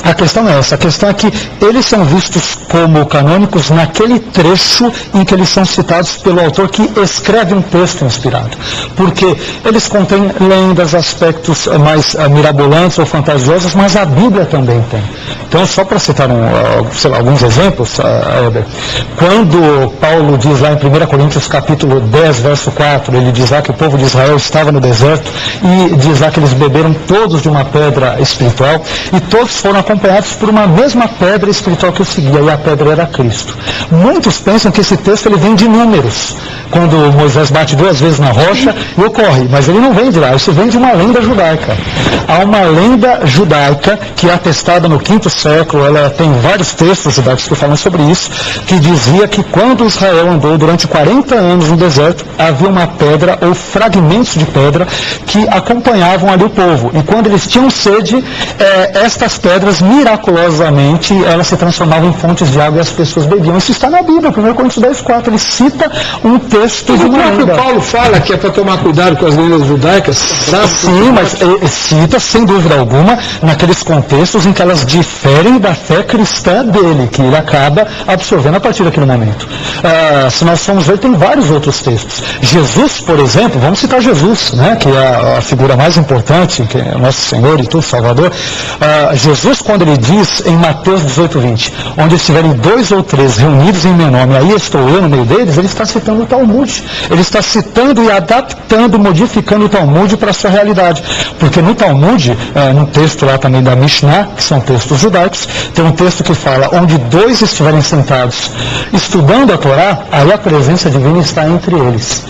A questão é essa, a questão é que eles são vistos como canônicos naquele trecho em que eles são citados pelo autor que escreve um texto inspirado. Porque eles contêm lendas, aspectos mais mirabolantes ou fantasiosos, mas a Bíblia também tem. Então, só para citar alguns exemplos, Heber, quando Paulo diz lá em 1 Coríntios capítulo 10, verso 4, ele diz lá que o povo de Israel estava no deserto e diz lá que eles beberam todos de uma pedra espiritual e todos foram acompanhados por uma mesma pedra espiritual que o seguia, e a pedra era Cristo. Muitos pensam que esse texto ele vem de Números, quando Moisés bate 2 vezes na rocha e ocorre, mas ele não vem de lá, isso vem de uma lenda judaica. Há uma lenda judaica que é atestada no 5º século, ela tem vários textos judaicos que falam sobre isso, que dizia que quando Israel andou durante 40 anos no deserto, havia uma pedra ou fragmentos de pedra que acompanhavam ali o povo, e quando eles tinham sede, estas pedras miraculosamente elas se transformavam em fontes de água e as pessoas bebiam. Isso está na Bíblia, 1 Coríntios 10, 4, ele cita um texto de uma lenda. O próprio Paulo fala que é para tomar cuidado com as lendas judaicas. Sim, mas cita sem dúvida alguma naqueles contextos em que elas diferem da fé cristã dele, que ele acaba absorvendo a partir daquele momento. Se nós formos ver, tem vários outros textos. Jesus, por exemplo, vamos citar Jesus, né, que é a figura mais importante, que é o nosso Senhor e tudo, Salvador. Jesus, quando ele diz em Mateus 18, 20, onde estiverem 2 ou 3 reunidos em meu nome, aí estou eu no meio deles, ele está citando o Talmud. Ele está citando e adaptando, modificando o Talmud para a sua realidade. Porque no Talmud, num texto lá também da Mishnah, que são textos judaicos, tem um texto que fala, onde 2 estiverem sentados estudando a Torá, aí a presença divina está entre eles.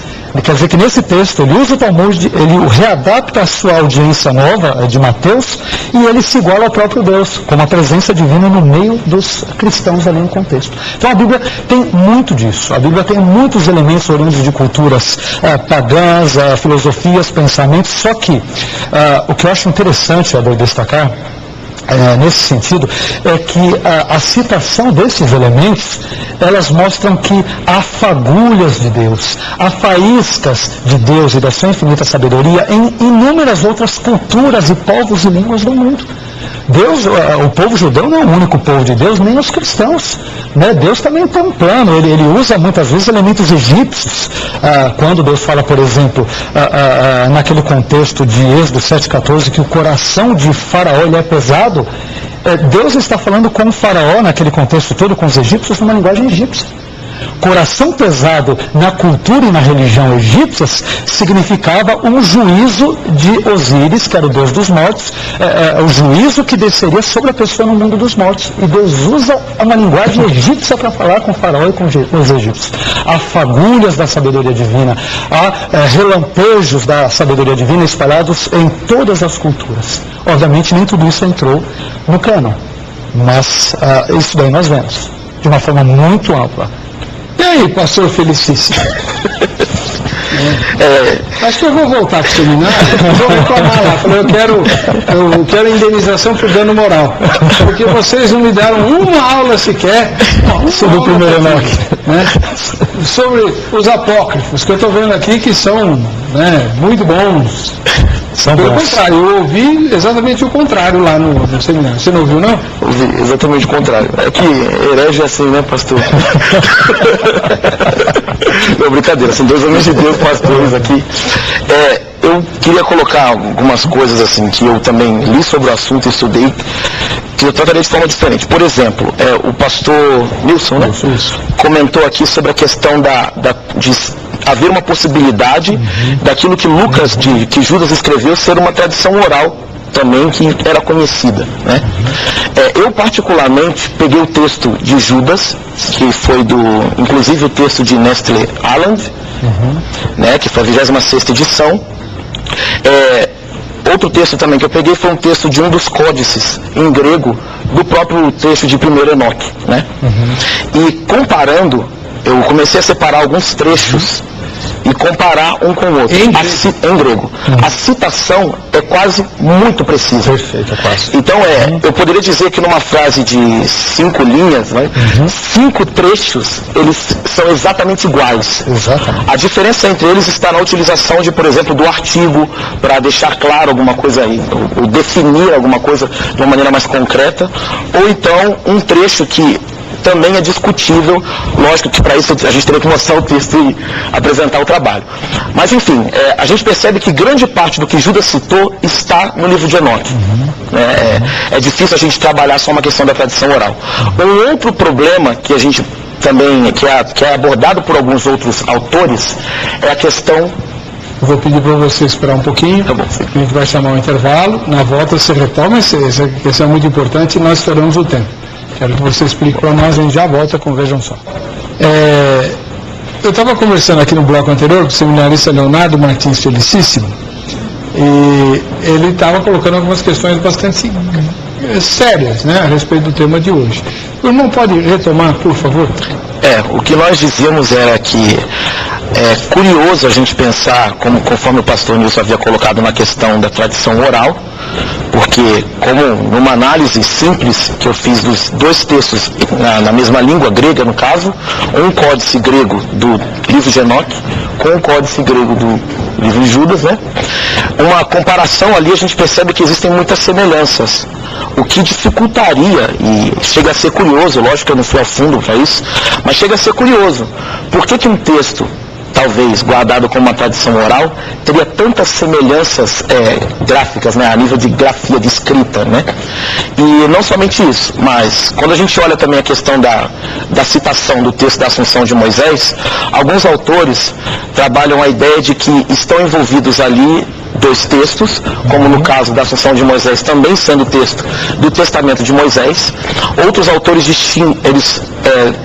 Quer dizer que nesse texto ele usa o Talmud, ele o readapta à sua audiência nova de Mateus e ele se iguala ao próprio Deus, como a presença divina no meio dos cristãos ali no contexto. Então a Bíblia tem muito disso, a Bíblia tem muitos elementos oriundos de culturas pagãs, filosofias, pensamentos, só que o que eu acho interessante de destacar nesse sentido, é que a citação desses elementos, elas mostram que há fagulhas de Deus, há faíscas de Deus e da sua infinita sabedoria em inúmeras outras culturas e povos e línguas do mundo. Deus, o povo judeu não é o único povo de Deus, nem os cristãos. Né? Deus também tem um plano, ele usa muitas vezes elementos egípcios. Quando Deus fala, por exemplo, naquele contexto de Êxodo 7,14, que o coração de Faraó ele é pesado, Deus está falando com o Faraó, naquele contexto todo, com os egípcios, numa linguagem egípcia. Coração pesado na cultura e na religião egípcias significava um juízo de Osíris, que era o deus dos mortos, o juízo que desceria sobre a pessoa no mundo dos mortos. E Deus usa uma linguagem egípcia para falar com o faraó e com os egípcios. Há fagulhas da sabedoria divina, há relampejos da sabedoria divina espalhados em todas as culturas. Obviamente nem tudo isso entrou no cânon, mas isso daí nós vemos de uma forma muito ampla. E aí, pastor Felicíssimo? Acho que eu vou voltar para o seminário, vou reclamar lá. Falei, eu quero indenização por dano moral. Porque vocês não me deram uma aula sequer sobre o primeiro Enoque, né? Sobre os apócrifos, que eu estou vendo aqui que são muito bons. Pelo contrário, eu ouvi exatamente o contrário lá no seminário. Você não ouviu, não? Ouvi exatamente o contrário. É que herege é assim, né, pastor? Não, brincadeira, são 2 homens de Deus, pastores aqui. Eu queria colocar algumas coisas assim, que eu também li sobre o assunto e estudei, que eu trataria de forma diferente. Por exemplo, o pastor Nilson, né? Comentou aqui sobre a questão de haver uma possibilidade daquilo que que Judas escreveu ser uma tradição oral também que era conhecida, né? Eu particularmente peguei o texto de Judas, que foi inclusive o texto de Nestle Aland, né, que foi a 26ª edição. Outro texto também que eu peguei foi um texto de um dos códices em grego do próprio texto de 1 Enoque, né? E comparando, eu comecei a separar alguns trechos e comparar um com o outro. Em grego. A citação é quase muito precisa. Perfeito, é quase. Então eu poderia dizer que numa frase de 5 linhas, né, 5 trechos, eles são exatamente iguais. Exatamente. A diferença entre eles está na utilização de, por exemplo, do artigo, para deixar claro alguma coisa aí, ou definir alguma coisa de uma maneira mais concreta, ou então um trecho que também é discutível. Lógico que para isso a gente teria que mostrar o texto e apresentar o trabalho. Mas enfim, a gente percebe que grande parte do que Judas citou está no livro de Enoque. É difícil a gente trabalhar só uma questão da tradição oral. Um outro problema que a gente também, que é abordado por alguns outros autores, é a questão... Vou pedir para você esperar um pouquinho, Tá bom. a gente vai chamar um intervalo, na volta você retoma essa questão é muito importante e nós estouramos o tempo. Quero que você explique para nós, a gente já volta com Vejam Só. Eu estava conversando aqui no bloco anterior com o seminarista Leonardo Martins Felicíssimo, e ele estava colocando algumas questões bastante sérias, né, a respeito do tema de hoje. O irmão pode retomar, por favor? O que nós dizíamos era que é curioso a gente pensar, conforme o pastor Nilson havia colocado na questão da tradição oral, porque como numa análise simples que eu fiz dos 2 textos na mesma língua grega, no caso, um códice grego do livro de Enoque com um códice grego do livro de Judas, né? Uma comparação ali, a gente percebe que existem muitas semelhanças, o que dificultaria, e chega a ser curioso, lógico que eu não fui a fundo para isso, mas chega a ser curioso, por que um texto talvez guardado como uma tradição oral, teria tantas semelhanças gráficas, né, a nível de grafia, de escrita, né? E não somente isso, mas quando a gente olha também a questão da citação do texto da Assunção de Moisés, alguns autores trabalham a ideia de que estão envolvidos ali 2 textos, como no caso da Assunção de Moisés também sendo o texto do Testamento de Moisés. Outros autores eles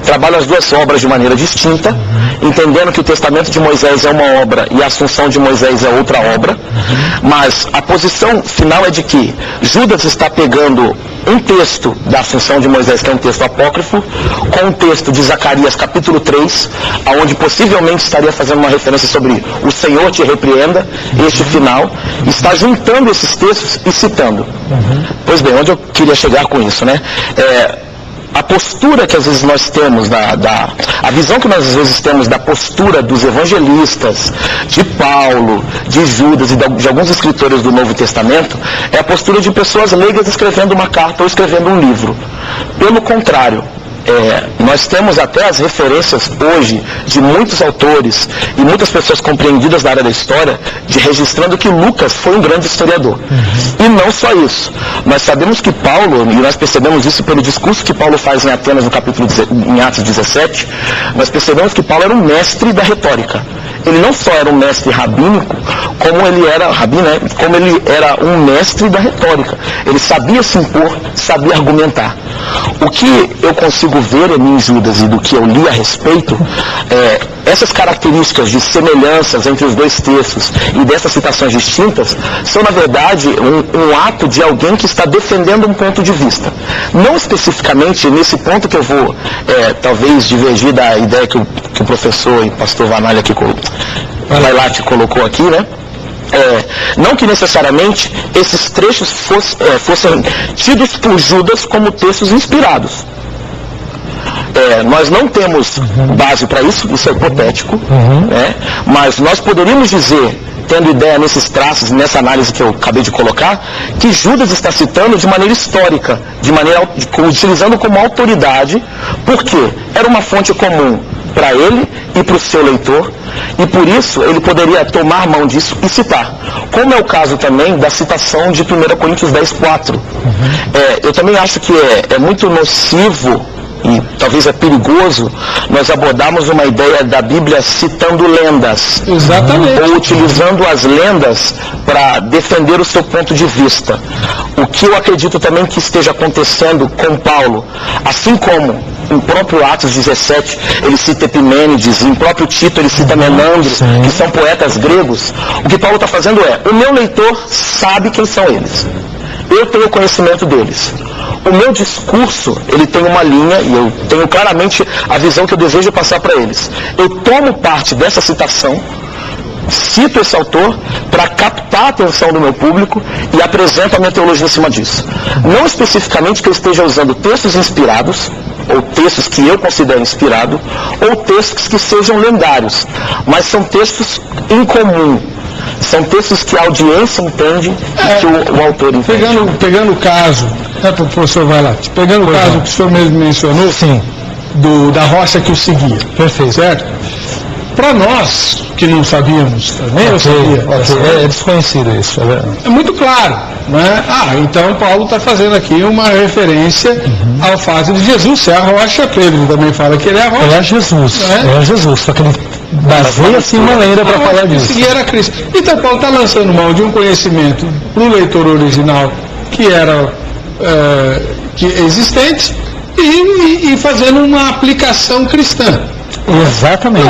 trabalham as 2 obras de maneira distinta, entendendo que o Testamento de Moisés é uma obra e a Assunção de Moisés é outra obra, mas a posição final é de que Judas está pegando um texto da Assunção de Moisés, que é um texto apócrifo, com um texto de Zacarias capítulo 3, onde possivelmente estaria fazendo uma referência sobre o Senhor te repreenda, este final, está juntando esses textos e citando. Pois bem, onde eu queria chegar com isso, né? A postura que às vezes nós temos, a visão que nós às vezes temos da postura dos evangelistas, de Paulo, de Judas e de alguns escritores do Novo Testamento, é a postura de pessoas leigas escrevendo uma carta ou escrevendo um livro. Pelo contrário, nós temos até as referências hoje de muitos autores e muitas pessoas compreendidas da área da história, registrando que Lucas foi um grande historiador. E não só isso. Nós sabemos que Paulo, e nós percebemos isso pelo discurso que Paulo faz em Atenas em Atos 17, nós percebemos que Paulo era um mestre da retórica. Ele não só era um mestre rabínico, como ele era um mestre da retórica. Ele sabia se impor, sabia argumentar. O que eu consigo ver em Judas e do que eu li a respeito, essas características de semelhanças entre os 2 textos e dessas citações distintas, são na verdade um ato de alguém que está defendendo um ponto de vista. Não especificamente nesse ponto que eu vou talvez divergir da ideia que o professor e pastor Vanalha Vailate colocou aqui, né? Não que necessariamente esses trechos fossem tidos por Judas como textos inspirados. Nós não temos base para isso é hipotético, né? Mas nós poderíamos dizer, tendo ideia nesses traços, nessa análise que eu acabei de colocar, que Judas está citando de maneira histórica, utilizando como autoridade, porque era uma fonte comum para ele e para o seu leitor, e por isso ele poderia tomar mão disso e citar. Como é o caso também da citação de 1 Coríntios 10:4. Eu também acho que é muito nocivo e talvez é perigoso nós abordarmos uma ideia da Bíblia citando lendas. Exatamente. Ou utilizando as lendas para defender o seu ponto de vista. O que eu acredito também que esteja acontecendo com Paulo, assim como em próprio Atos 17 ele cita Epimênides, e em próprio Tito ele cita Menandro, que são poetas gregos, o que Paulo está fazendo o meu leitor sabe quem são eles. Eu tenho conhecimento deles. o meu discurso, ele tem uma linha, e eu tenho claramente a visão que eu desejo passar para eles. Eu tomo parte dessa citação, cito esse autor para captar a atenção do meu público e apresento a minha teologia em cima disso. Não especificamente que eu esteja usando textos inspirados, ou textos que eu considero inspirado, ou textos que sejam lendários, mas são textos em comum. São textos que a audiência entende e que o autor entende. Pegando o caso, o professor vai lá, pegando o caso que o senhor mesmo mencionou, sim, da rocha que o seguia. Perfeito. Certo? Para nós, que não sabíamos, também eu sabia. É desconhecido isso. É muito claro. Né? Então Paulo está fazendo aqui uma referência ao fato de Jesus ser a rocha. Pedro também fala que ele é a rocha. É Jesus, é Jesus, só que ele baseia-se em uma lenda para falar disso. Que era Cristo. Então Paulo está lançando mão de um conhecimento para o leitor original que era existente e fazendo uma aplicação cristã. Exatamente.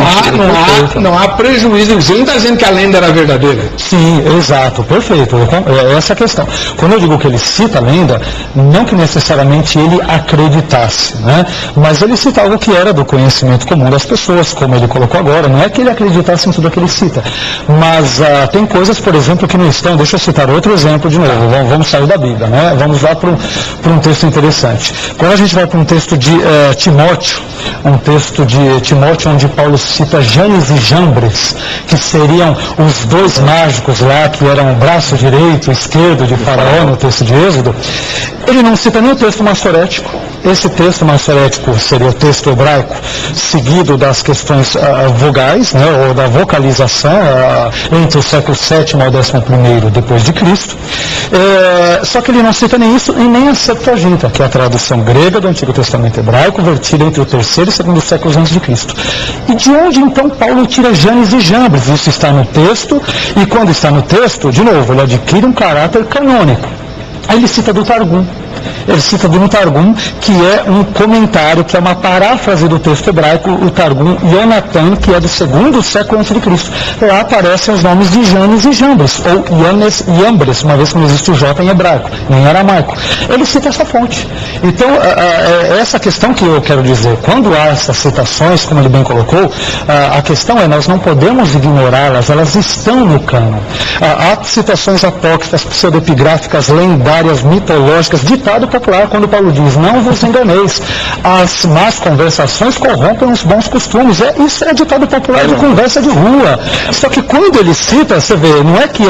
Não há prejuízo. Você não está dizendo que a lenda era verdadeira. Sim, exato, perfeito. É essa a questão. Quando eu digo que ele cita a lenda, não que necessariamente ele acreditasse, né? Mas ele cita algo que era do conhecimento comum das pessoas, como ele colocou agora. Não é que ele acreditasse em tudo que ele cita. Mas tem coisas, por exemplo, que não estão. Deixa eu citar outro exemplo de novo. Vamos sair da Bíblia, né? Vamos lá para um texto interessante. Quando a gente vai para um texto de Timóteo, onde Paulo cita Janes e Jambres, que seriam os dois mágicos lá, que eram o braço direito e esquerdo de Faraó no texto de Êxodo, ele não cita nem o texto maçorético. Esse texto maçorético seria o texto hebraico, seguido das questões vogais, né, ou da vocalização, entre o século VII ao XI depois de Cristo. Só que ele não cita nem isso e nem a Septuaginta, que é a tradução grega do Antigo Testamento hebraico, vertida entre o terceiro e segundo séculos antes de Cristo. E de onde então Paulo tira Janes e Jambres? Isso está no texto, e quando está no texto, de novo, ele adquire um caráter canônico. Aí ele cita do Targum. Ele cita do Targum, que é um comentário, que é uma paráfrase do texto hebraico, o Targum Yonatan, que é do segundo século antes de Cristo. Lá aparecem os nomes de Janes e Jambres, ou Yanes e Jambres, uma vez que não existe o J em hebraico, nem em aramaico. Ele cita essa fonte. Então, essa questão que eu quero dizer, quando há essas citações, como ele bem colocou, a questão é, nós não podemos ignorá-las, elas estão no cânon. Há citações apócrifas, pseudepigráficas, lendárias, mitológicas, ditado popular, quando Paulo diz, não vos enganeis, as más conversações corrompem os bons costumes. Isso é ditado popular de conversa de rua. Só que quando ele cita, você vê, não é que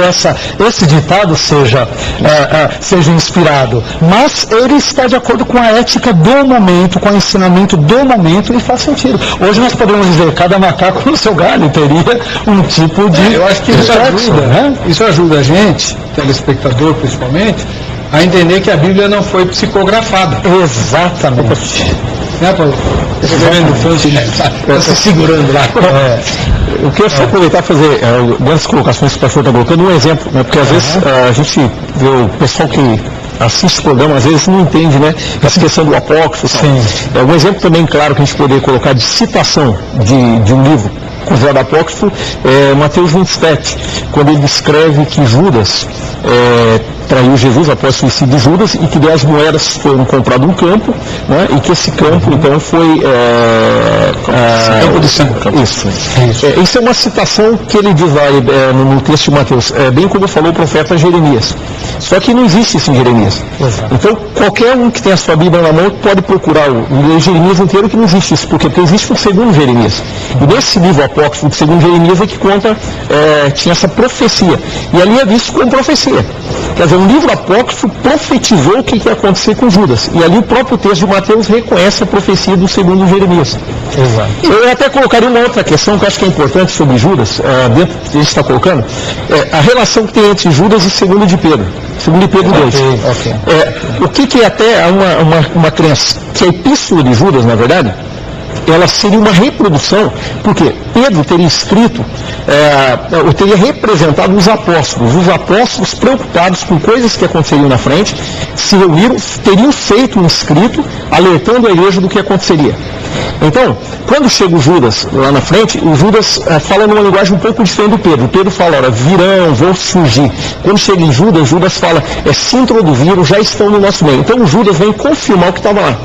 esse ditado seja inspirado, mas ele está de acordo com a ética do momento, com o ensinamento do momento, e faz sentido. Hoje nós podemos dizer, cada macaco no seu galho teria um tipo de... eu acho que isso ajuda, né? Isso ajuda a gente, telespectador principalmente, a entender que a Bíblia não foi psicografada. Exatamente. Né, Paulo? Está se segurando lá. Eu quero só aproveitar e fazer algumas colocações que o pastor está colocando, um exemplo, né, porque às vezes a gente vê o pessoal que assiste o programa, às vezes não entende, né, essa questão do apócrifo. Sim. Um exemplo também, claro, que a gente poderia colocar de citação de um livro considerado apócrifo é Mateus 27, quando ele descreve que Judas traiu Jesus após o suicídio de Judas e que 10 moedas foram compradas no campo, né, e que esse campo então foi campo de sangue. Isso é uma citação que ele diz lá no texto de Mateus, bem como falou o profeta Jeremias. Só que não existe isso em Jeremias. Exato. Então qualquer um que tenha a sua Bíblia na mão pode procurar o Jeremias inteiro, que não existe isso. Por quê? Porque existe o segundo Jeremias. E nesse livro apócrifo do segundo Jeremias é que conta, tinha essa profecia. E ali é visto como profecia. Quer dizer, um livro apócrifo profetizou o que ia acontecer com Judas. E ali o próprio texto de Mateus reconhece a profecia do segundo Jeremias. Exato. Eu até colocaria uma outra questão que eu acho que é importante sobre Judas, dentro do que a gente está colocando, a relação que tem entre Judas e segundo de Pedro. Segundo de Pedro 2. Okay. O que é até uma crença? Que a epístola de Judas, na verdade, ela seria uma reprodução, porque Pedro teria escrito, ou teria representado os apóstolos preocupados com coisas que aconteceriam na frente, se reuniram, teriam feito um escrito alertando a igreja do que aconteceria. Então, quando chega o Judas lá na frente, o Judas fala numa linguagem um pouco diferente do Pedro. O Pedro fala, olha, virão, vão surgir. Quando chega em Judas, Judas fala, se introduziram, já estão no nosso meio. Então o Judas vem confirmar o que estava lá.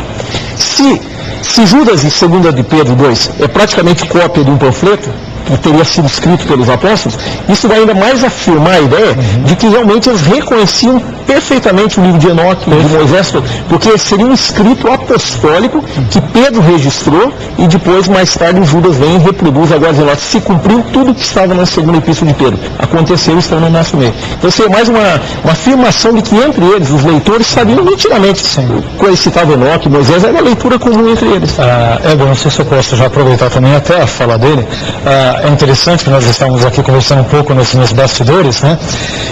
Se Judas, em 2 de Pedro 2, é praticamente cópia de um panfleto, que teria sido escrito pelos apóstolos, isso vai ainda mais afirmar a ideia de que realmente eles reconheciam perfeitamente o livro de Enoque, de Moisés, porque seria um escrito apostólico que Pedro registrou e depois, mais tarde, o Judas vem e reproduz agora dizendo, se cumpriu tudo que estava na segunda epístola de Pedro. Aconteceu, estão no nosso meio. Então seria mais uma afirmação de que entre eles, os leitores sabiam nitidamente quando citava Enoque, Moisés, era uma leitura comum entre eles. Bom, não sei se eu posso já aproveitar também até a fala dele. É interessante que nós estamos aqui conversando um pouco nos bastidores, né?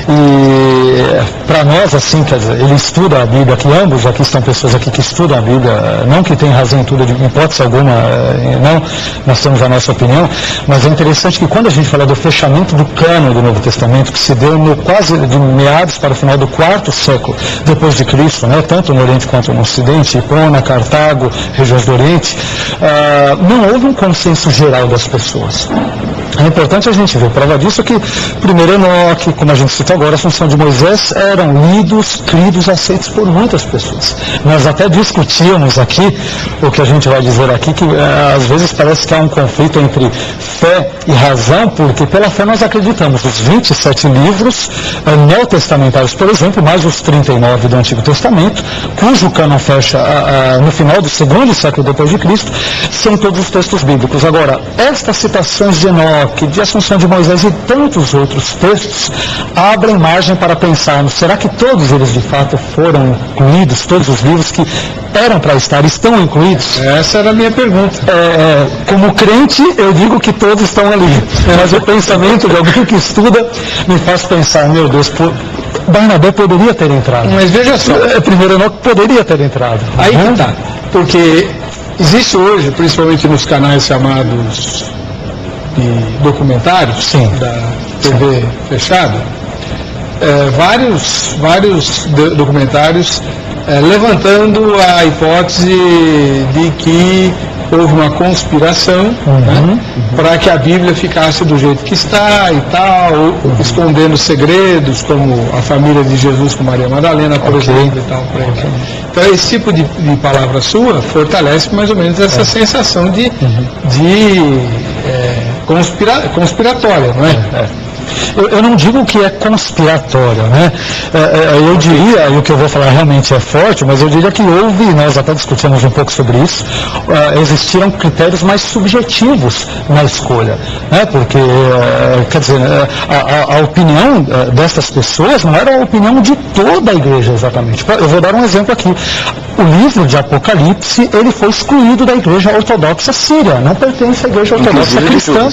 E para nós, assim, quer dizer, ele estuda a Bíblia, aqui ambos, aqui estão pessoas aqui que estudam a Bíblia, não que tem razão em tudo, de hipótese alguma, não, nós temos a nossa opinião, mas é interessante que quando a gente fala do fechamento do cânon do Novo Testamento, que se deu no quase de meados para o final do quarto século depois de Cristo, né? Tanto no Oriente quanto no Ocidente, Hipona, Cartago, regiões do Oriente, não houve um consenso geral das pessoas. É importante a gente ver, prova disso que primeiro Enoque, como a gente cita agora, a Assunção de Moisés, eram lidos, cridos, aceitos por muitas pessoas. Nós até discutíamos aqui, o que a gente vai dizer aqui, que às vezes parece que há um conflito entre fé e razão, porque pela fé nós acreditamos os 27 livros neotestamentários, por exemplo, mais os 39 do Antigo Testamento, cujo cânon fecha no final do segundo século depois de Cristo, são todos os textos bíblicos. Agora, estas citações de Enoque, de Assunção de Moisés e tantos outros textos abrem margem para pensarmos, será que todos eles de fato foram incluídos, todos os livros que eram para estar, estão incluídos? Essa era a minha pergunta. Como crente, eu digo que todos estão ali, mas o pensamento de alguém que estuda me faz pensar, meu Deus, Barnabé poderia ter entrado. Mas veja só. Primeiro Enoque poderia ter entrado. Aí que tá, porque existe hoje, principalmente nos canais chamados de documentários, da TV fechada, vários documentários levantando a hipótese de que houve uma conspiração para que a Bíblia ficasse do jeito que está e tal, escondendo segredos, como a família de Jesus com Maria Madalena, por exemplo, e tal. Então, esse tipo de palavra sua fortalece mais ou menos essa sensação de conspiratória, não é? Eu não digo que é conspiratória, né? Eu diria, e o que eu vou falar realmente é forte, mas eu diria que houve, nós até discutimos um pouco sobre isso, existiram critérios mais subjetivos na escolha, né? Porque, quer dizer, a opinião dessas pessoas não era a opinião de toda a igreja exatamente. Eu vou dar um exemplo aqui. O livro de Apocalipse, ele foi excluído da igreja ortodoxa síria, não pertence à igreja ortodoxa cristã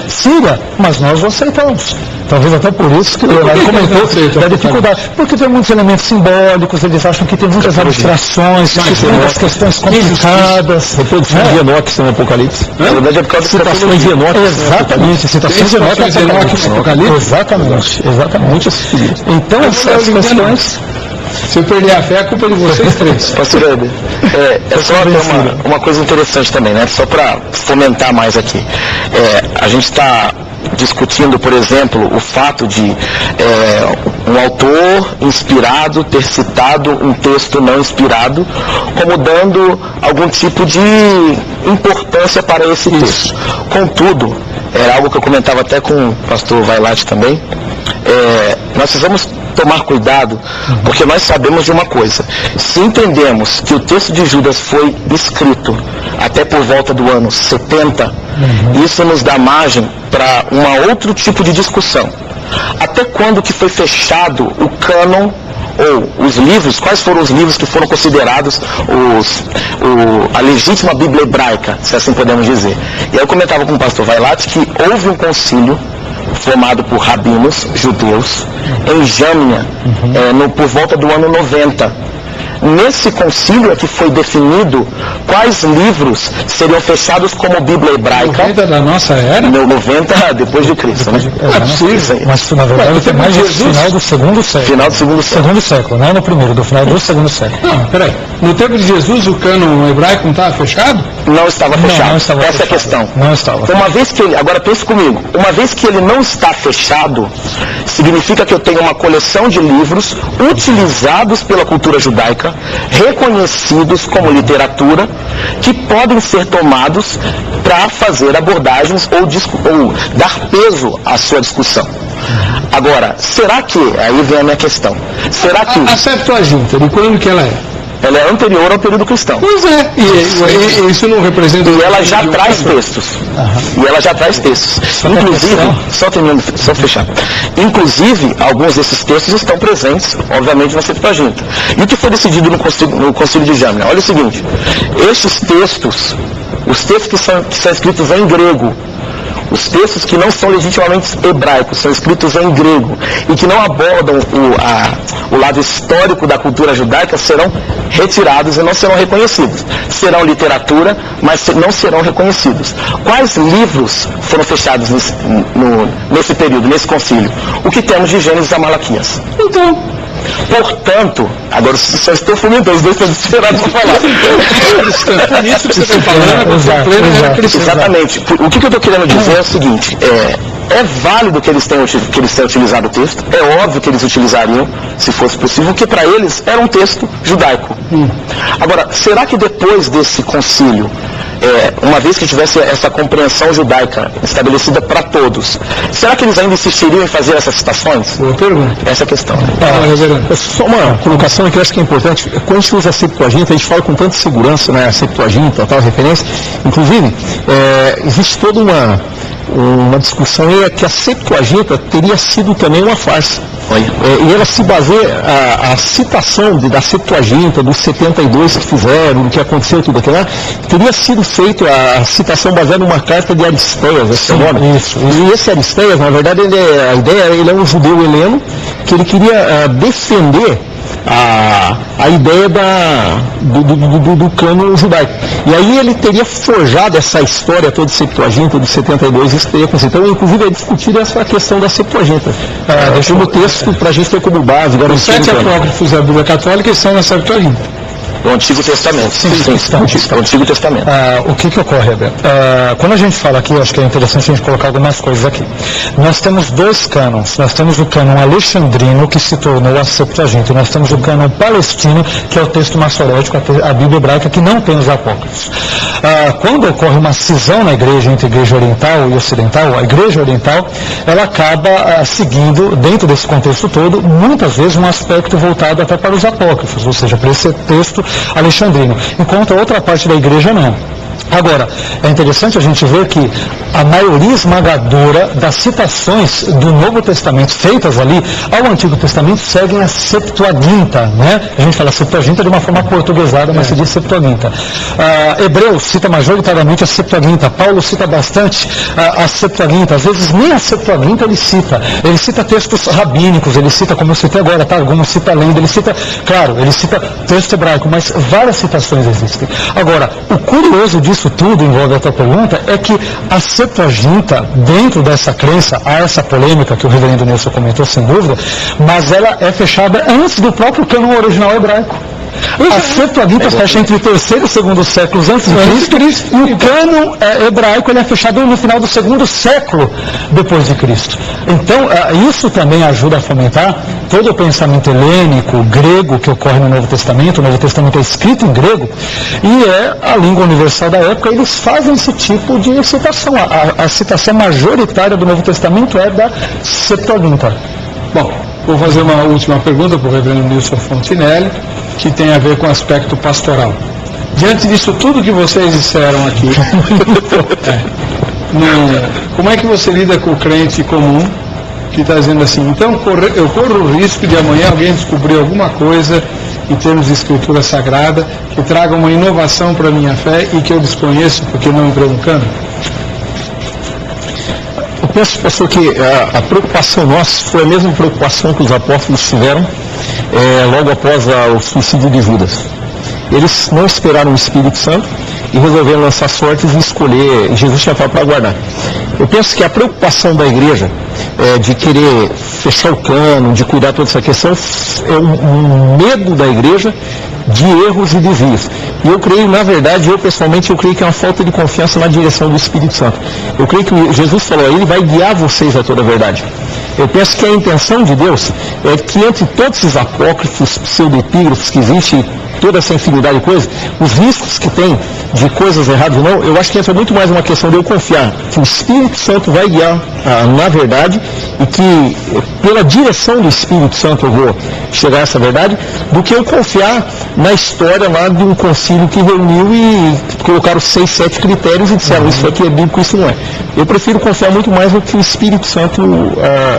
síria, mas nós o aceitamos. Talvez até por isso que o Leonardo comentou da dificuldade. Porque tem muitos elementos simbólicos, eles acham que tem muitas abstrações, muitas questões complicadas. Reprodução de Enoque no Apocalipse. Na verdade é por causa de citações de Enoque. Exatamente, citações de Enoque no Apocalipse. Exatamente. Então essas questões... Se eu perder a fé, a culpa é de vocês três. Pastor Eder, só uma coisa interessante também, né? Só para fomentar mais aqui. A gente está discutindo, por exemplo, o fato de um autor inspirado ter citado um texto não inspirado, como dando algum tipo de importância para esse texto. Contudo, era algo que eu comentava até com o pastor Vailate também, nós precisamos tomar cuidado, porque nós sabemos de uma coisa: se entendemos que o texto de Judas foi escrito até por volta do ano 70, isso nos dá margem para um outro tipo de discussão. Até quando que foi fechado o cânon, ou os livros, quais foram os livros que foram considerados a legítima Bíblia hebraica, se assim podemos dizer. E aí eu comentava com o pastor Vailate que houve um concílio formado por rabinos judeus em Jâmnia, por volta do ano 90. nesse concílio é que foi definido quais livros seriam fechados como Bíblia hebraica. 90 da nossa era? 90 depois de Cristo, né? É possível. Mas na verdade tem mais do final do segundo século. Final do segundo século. Segundo século, não é no primeiro, do final do segundo século. Não, peraí. No tempo de Jesus, o cânon hebraico não estava fechado? Não estava fechado. Não estava Essa fechado. é a questão. Não estava. Uma vez que ele, agora pense comigo, uma vez que ele não está fechado, significa que eu tenho uma coleção de livros utilizados pela cultura judaica, reconhecidos como literatura, que podem ser tomados para fazer abordagens ou dar peso à sua discussão. Agora, será que, aí vem a minha questão, será que... A Septuaginta, de quando que ela é? Ela é anterior ao período cristão. Pois é, e isso não representa... E ela já traz textos. E ela já traz textos. Inclusive, só fechar. Inclusive, alguns desses textos estão presentes, obviamente, na Septuaginta. E o que foi decidido no Concílio de Jamnia? Olha o seguinte, estes textos, os textos que são escritos em grego, os textos que não são legitimamente hebraicos, são escritos em grego e que não abordam o lado histórico da cultura judaica, serão retirados e não serão reconhecidos. Serão literatura, mas não serão reconhecidos. Quais livros foram fechados nesse período, nesse concílio? O que temos de Gênesis a Malaquias. Então, portanto, agora só estou fomentando, os dois estão desesperados para falar. Isso que você está falando, exatamente. O que eu estou querendo dizer é o seguinte, é válido que eles tenham utilizado o texto, é óbvio que eles utilizariam, se fosse possível, porque para eles era um texto judaico. Agora, será que depois desse concílio, uma vez que tivesse essa compreensão judaica estabelecida para todos, será que eles ainda insistiriam em fazer essas citações? Boa pergunta. Essa é a questão. Só uma colocação que eu acho que é importante. Quando a gente usa a Septuaginta, a gente fala com tanta segurança, né? A Septuaginta, tal referência. Inclusive, existe toda uma discussão aí que a Septuaginta teria sido também uma farsa. E ela se baseia, a citação da Septuaginta, dos 72 que fizeram, do que aconteceu, tudo aquilo lá, teria sido feito a citação baseada numa carta de Aristeias, esse nome. E esse Aristeias, na verdade, ele é um judeu heleno, que ele queria defender a ideia do cânon judaico. E aí ele teria forjado essa história toda de Septuaginta, dos 72, isso teria acontecido. Então, inclusive, é discutir essa questão da Septuaginta. Deixando o texto para a gente ter como base. Os 7 apócrifos da Bíblia Católica estão na Septuaginta. O Antigo Testamento. Sim, o Antigo Testamento. O que ocorre, Roberto? Quando a gente fala aqui, eu acho que é interessante a gente colocar algumas coisas aqui. Nós temos dois cânons. Nós temos o cânon alexandrino, que se tornou a Septuaginta. E nós temos o cânon palestino, que é o texto massorético, a Bíblia hebraica, que não tem os apócrifos. Quando ocorre uma cisão na igreja entre a igreja oriental e ocidental, a igreja oriental, ela acaba seguindo, dentro desse contexto todo, muitas vezes um aspecto voltado até para os apócrifos, ou seja, para esse texto alexandrino, enquanto a outra parte da igreja não. Agora, é interessante a gente ver que a maioria esmagadora das citações do Novo Testamento feitas ali ao Antigo Testamento seguem a Septuaginta, né? A gente fala Septuaginta de uma forma portuguesada, mas se diz Septuaginta. Hebreus cita majoritariamente a Septuaginta, Paulo cita bastante a Septuaginta, às vezes nem a Septuaginta ele cita textos rabínicos, ele cita, como eu citei agora, Targum, cita lenda, ele cita texto hebraico, mas várias citações existem. Agora, o curioso disso tudo, envolve a tua pergunta, é que a Septuaginta, dentro dessa crença, há essa polêmica que o reverendo Nelson comentou, sem dúvida, mas ela é fechada antes do próprio cânon original hebraico. A Septuaginta fecha entre o terceiro e o segundo séculos antes de Cristo, e o cânon hebraico ele é fechado no final do segundo século depois de Cristo. Então, isso também ajuda a fomentar todo o pensamento helênico, grego, que ocorre no Novo Testamento. O Novo Testamento é escrito em grego, e é a língua universal da época. Eles fazem esse tipo de citação. A citação majoritária do Novo Testamento é da Septuaginta. Bom, vou fazer uma última pergunta para o reverendo Nilson Fontinelli, que tem a ver com o aspecto pastoral. Diante disso tudo que vocês disseram aqui, como é que você lida com o crente comum que está dizendo assim, então eu corro o risco de amanhã alguém descobrir alguma coisa em termos de escritura sagrada que traga uma inovação para a minha fé e que eu desconheço porque não entrou no cânon? Eu penso, pastor, que a preocupação nossa foi a mesma preocupação que os apóstolos tiveram logo após o suicídio de Judas. Eles não esperaram o Espírito Santo e resolveram lançar sortes e escolher. Jesus tinha falado para guardar. Eu penso que a preocupação da igreja de querer fechar o cano, de cuidar toda essa questão, é um medo da igreja de erros e desvios. E eu creio, na verdade, pessoalmente, eu creio que é uma falta de confiança na direção do Espírito Santo. Eu creio que Jesus falou, ele vai guiar vocês a toda a verdade. Eu penso que a intenção de Deus é que entre todos esses apócrifos, pseudoepígrafos que existem, toda essa infinidade de coisas, os riscos que tem de coisas erradas ou não, eu acho que entra muito mais uma questão de eu confiar que o Espírito Santo vai guiar na verdade e que pela direção do Espírito Santo eu vou chegar a essa verdade, do que eu confiar na história lá de um concílio que reuniu e colocaram 6, 7 critérios e disseram isso aqui é bíblico, isso não é. Eu prefiro confiar muito mais no que o Espírito Santo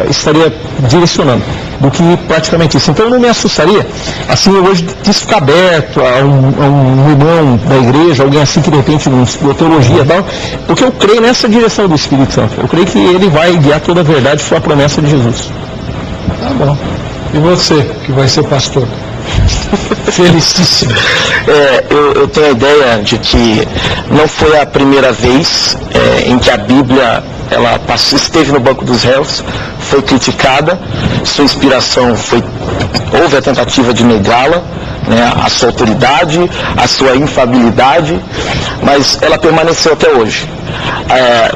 estaria direcionando do que praticamente isso. Então eu não me assustaria, assim, hoje disso ficar aberto a um irmão da igreja, alguém assim que de repente não estudou teologia e tal, porque eu creio nessa direção do Espírito Santo. Eu creio que ele vai guiar toda a verdade, foi a promessa de Jesus. Tá bom. E você, que vai ser pastor? Felicíssimo. Eu tenho a ideia de que não foi a primeira vez em que a Bíblia esteve no banco dos réus, foi criticada, sua inspiração houve a tentativa de negá-la, né, a sua autoridade, a sua infabilidade, mas ela permaneceu até hoje.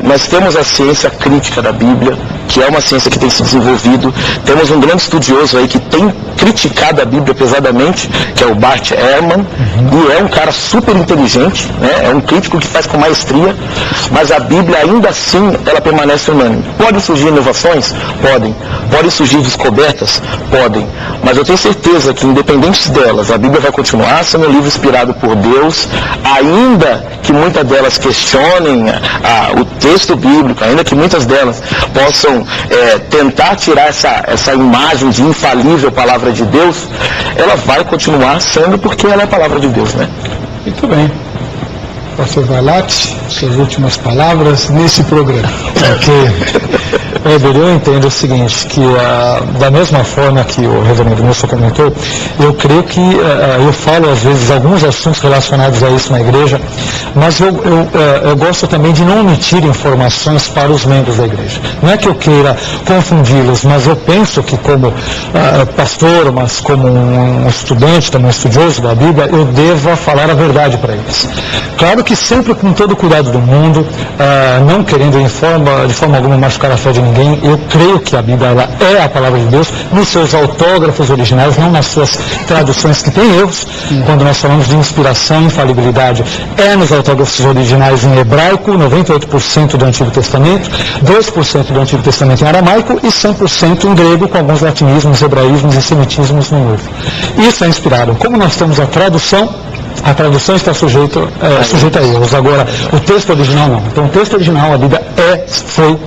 Nós temos a ciência crítica da Bíblia, que é uma ciência que tem se desenvolvido. Temos um grande estudioso aí que tem criticado a Bíblia pesadamente, que é o Bart Ehrman, e é um cara super inteligente, né? É um crítico que faz com maestria, mas a Bíblia ainda assim, ela permanece unânime. Podem surgir inovações? Podem. Podem surgir descobertas? Podem. Mas eu tenho certeza que, independente delas, a Bíblia vai continuar sendo um livro inspirado por Deus, ainda que muitas delas questionem o texto bíblico, ainda que muitas delas possam tentar tirar essa imagem de infalível palavra de Deus, ela vai continuar sendo porque ela é a palavra de Deus, né? Muito bem. Pastor Vailate, suas últimas palavras nesse programa. Eu entendo o seguinte, que da mesma forma que o reverendo Wilson comentou, eu creio que eu falo às vezes alguns assuntos relacionados a isso na igreja, mas eu gosto também de não omitir informações para os membros da igreja. Não é que eu queira confundi-los, mas eu penso que como pastor, mas como um estudante, também um estudioso da Bíblia, eu deva falar a verdade para eles. Claro que sempre com todo o cuidado do mundo, não querendo de forma alguma machucar a fé de ninguém, eu creio que a Bíblia ela é a palavra de Deus nos seus autógrafos originais, não nas suas traduções que têm erros. Quando nós falamos de inspiração e infalibilidade, é nos autógrafos originais em hebraico, 98% do Antigo Testamento, 2% do Antigo Testamento em aramaico e 100% em grego, com alguns latinismos, hebraísmos e semitismos no Novo. Isso é inspirado. Como nós temos a tradução está sujeita a erros. Agora, o texto original não. Então, o texto original, a Bíblia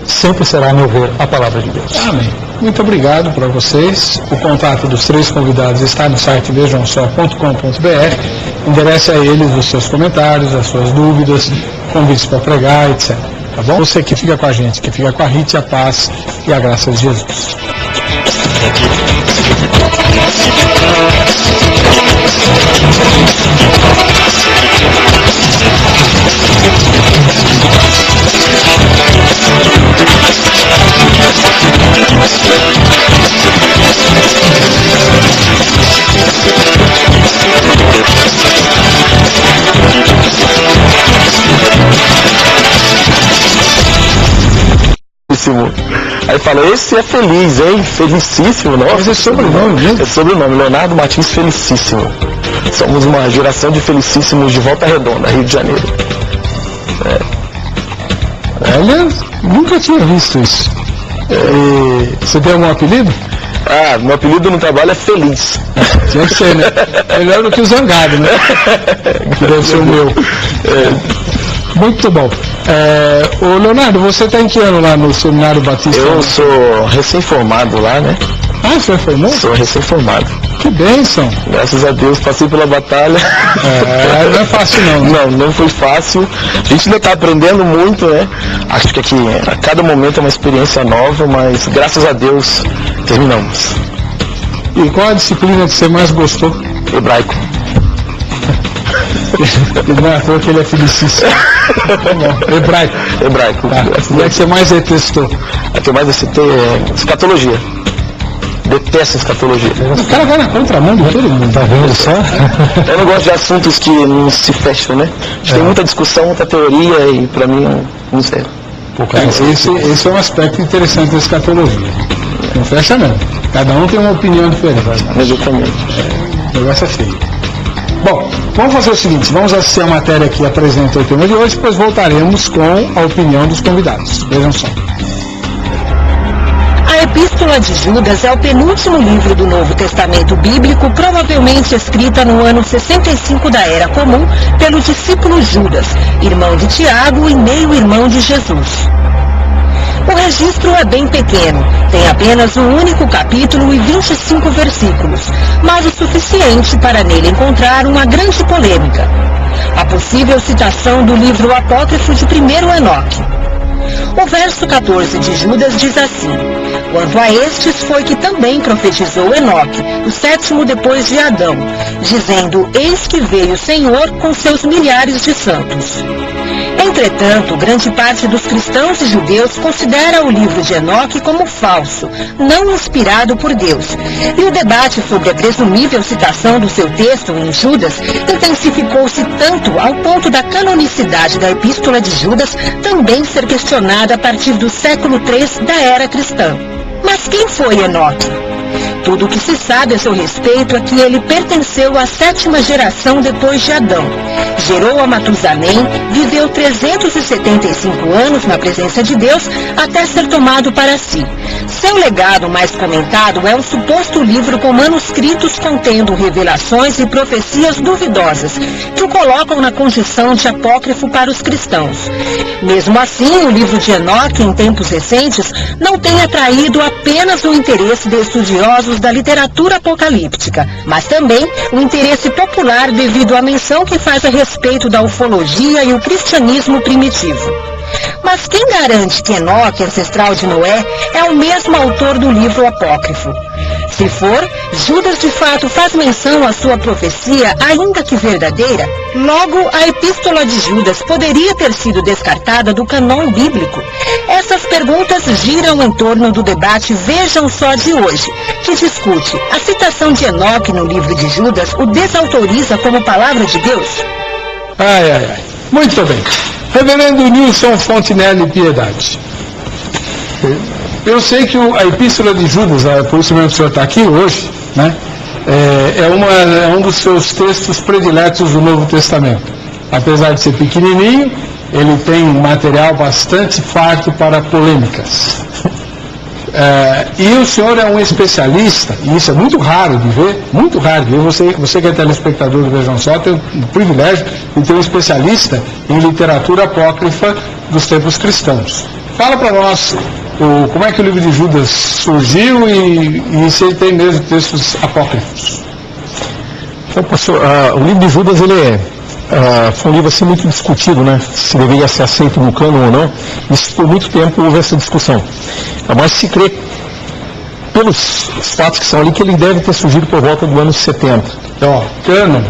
sempre será, a meu ver, a palavra de Deus. Amém. Muito obrigado para vocês. O contato dos 3 convidados está no site vejamsó.com.br. Enderece a eles os seus comentários, as suas dúvidas, convites para pregar, etc. Tá bom? Você que fica com a gente, que fica com a Rite, a paz e a graça de Jesus. Aí fala, esse é feliz, hein? Felicíssimo, nossa. Mas é sobrenome mesmo? É sobrenome, Leonardo Martins Felicíssimo. Somos uma geração de felicíssimos de Volta Redonda, Rio de Janeiro. Olha, nunca tinha visto isso. Você tem algum apelido? Meu apelido no trabalho é Feliz. Tinha que ser, né? Melhor do que o Zangado, né? Que deve ser o meu. Muito bom. Ô Leonardo, você está em que ano lá no Seminário Batista? Eu sou recém-formado lá, né? Você é formado? Sou recém-formado. Que bênção. Graças a Deus, passei pela batalha. Não é fácil não, né? Não foi fácil. A gente ainda está aprendendo muito, né? Acho que aqui, a cada momento é uma experiência nova, mas graças a Deus terminamos. E qual a disciplina que você mais gostou? Hebraico. Não é à toa que ele é felicíssimo. Hebraico. Hebraico. Tá. E a que você mais detestou? A que eu mais detestei é escatologia. Detesto escatologia. O cara vai na contramão de todo mundo. Tá vendo só? Eu não gosto de assuntos que não se fecham, né? Tem muita discussão, muita teoria e pra mim, não sei. Esse é um aspecto interessante da escatologia. Não fecha não. Cada um tem uma opinião diferente. Exatamente. O negócio é feio. Bom, vamos fazer o seguinte, vamos assistir a matéria que apresenta o tema de hoje, depois voltaremos com a opinião dos convidados. Vejam só. A Epístola de Judas é o penúltimo livro do Novo Testamento Bíblico, provavelmente escrita no ano 65 da Era Comum, pelo discípulo Judas, irmão de Tiago e meio-irmão de Jesus. O registro é bem pequeno, tem apenas um único capítulo e 25 versículos, mas o suficiente para nele encontrar uma grande polêmica. A possível citação do livro apócrifo de 1º Enoque. O verso 14 de Judas diz assim: quanto a estes foi que também profetizou Enoque, o 7º depois de Adão, dizendo, eis que veio o Senhor com seus milhares de santos. Entretanto, grande parte dos cristãos e judeus considera o livro de Enoque como falso, não inspirado por Deus. E o debate sobre a presumível citação do seu texto em Judas intensificou-se tanto ao ponto da canonicidade da Epístola de Judas também ser questionada a partir do século III da era cristã. Mas quem foi Enoque? Tudo o que se sabe a seu respeito é que ele pertenceu à 7ª geração depois de Adão. Gerou a Matusalém, viveu 375 anos na presença de Deus até ser tomado para si. Seu legado mais comentado é um suposto livro com manuscritos contendo revelações e profecias duvidosas, que o colocam na condição de apócrifo para os cristãos. Mesmo assim, o livro de Enoque, em tempos recentes, não tem atraído apenas o interesse de estudiosos da literatura apocalíptica, mas também o interesse popular devido à menção que faz a respeito da ufologia e o cristianismo primitivo. Mas quem garante que Enoque, ancestral de Noé, é o mesmo autor do livro apócrifo? Se for, Judas de fato faz menção à sua profecia, ainda que verdadeira, logo a Epístola de Judas poderia ter sido descartada do cânon bíblico. Essas perguntas giram em torno do debate Vejam Só de hoje, que discute: a citação de Enoque no livro de Judas o desautoriza como palavra de Deus? Muito bem. Reverendo Nilson Fontinelli Piedade. Eu sei que a Epístola de Judas, por isso mesmo que o senhor está aqui hoje, né, é um dos seus textos prediletos do Novo Testamento. Apesar de ser pequenininho, ele tem um material bastante farto para polêmicas. E o senhor é um especialista, e isso é muito raro de ver, muito raro de ver. Você que é telespectador do Vejam Só tem o privilégio de ter um especialista em literatura apócrifa dos tempos cristãos. Fala para nós como é que o livro de Judas surgiu e se ele tem mesmo textos apócrifos. Então, pastor, o livro de Judas foi um livro assim muito discutido, né? Se deveria ser aceito no cânon ou não. Isso por muito tempo houve essa discussão. Mas se crê, pelos fatos que são ali, que ele deve ter surgido por volta do ano 70. Então, cânon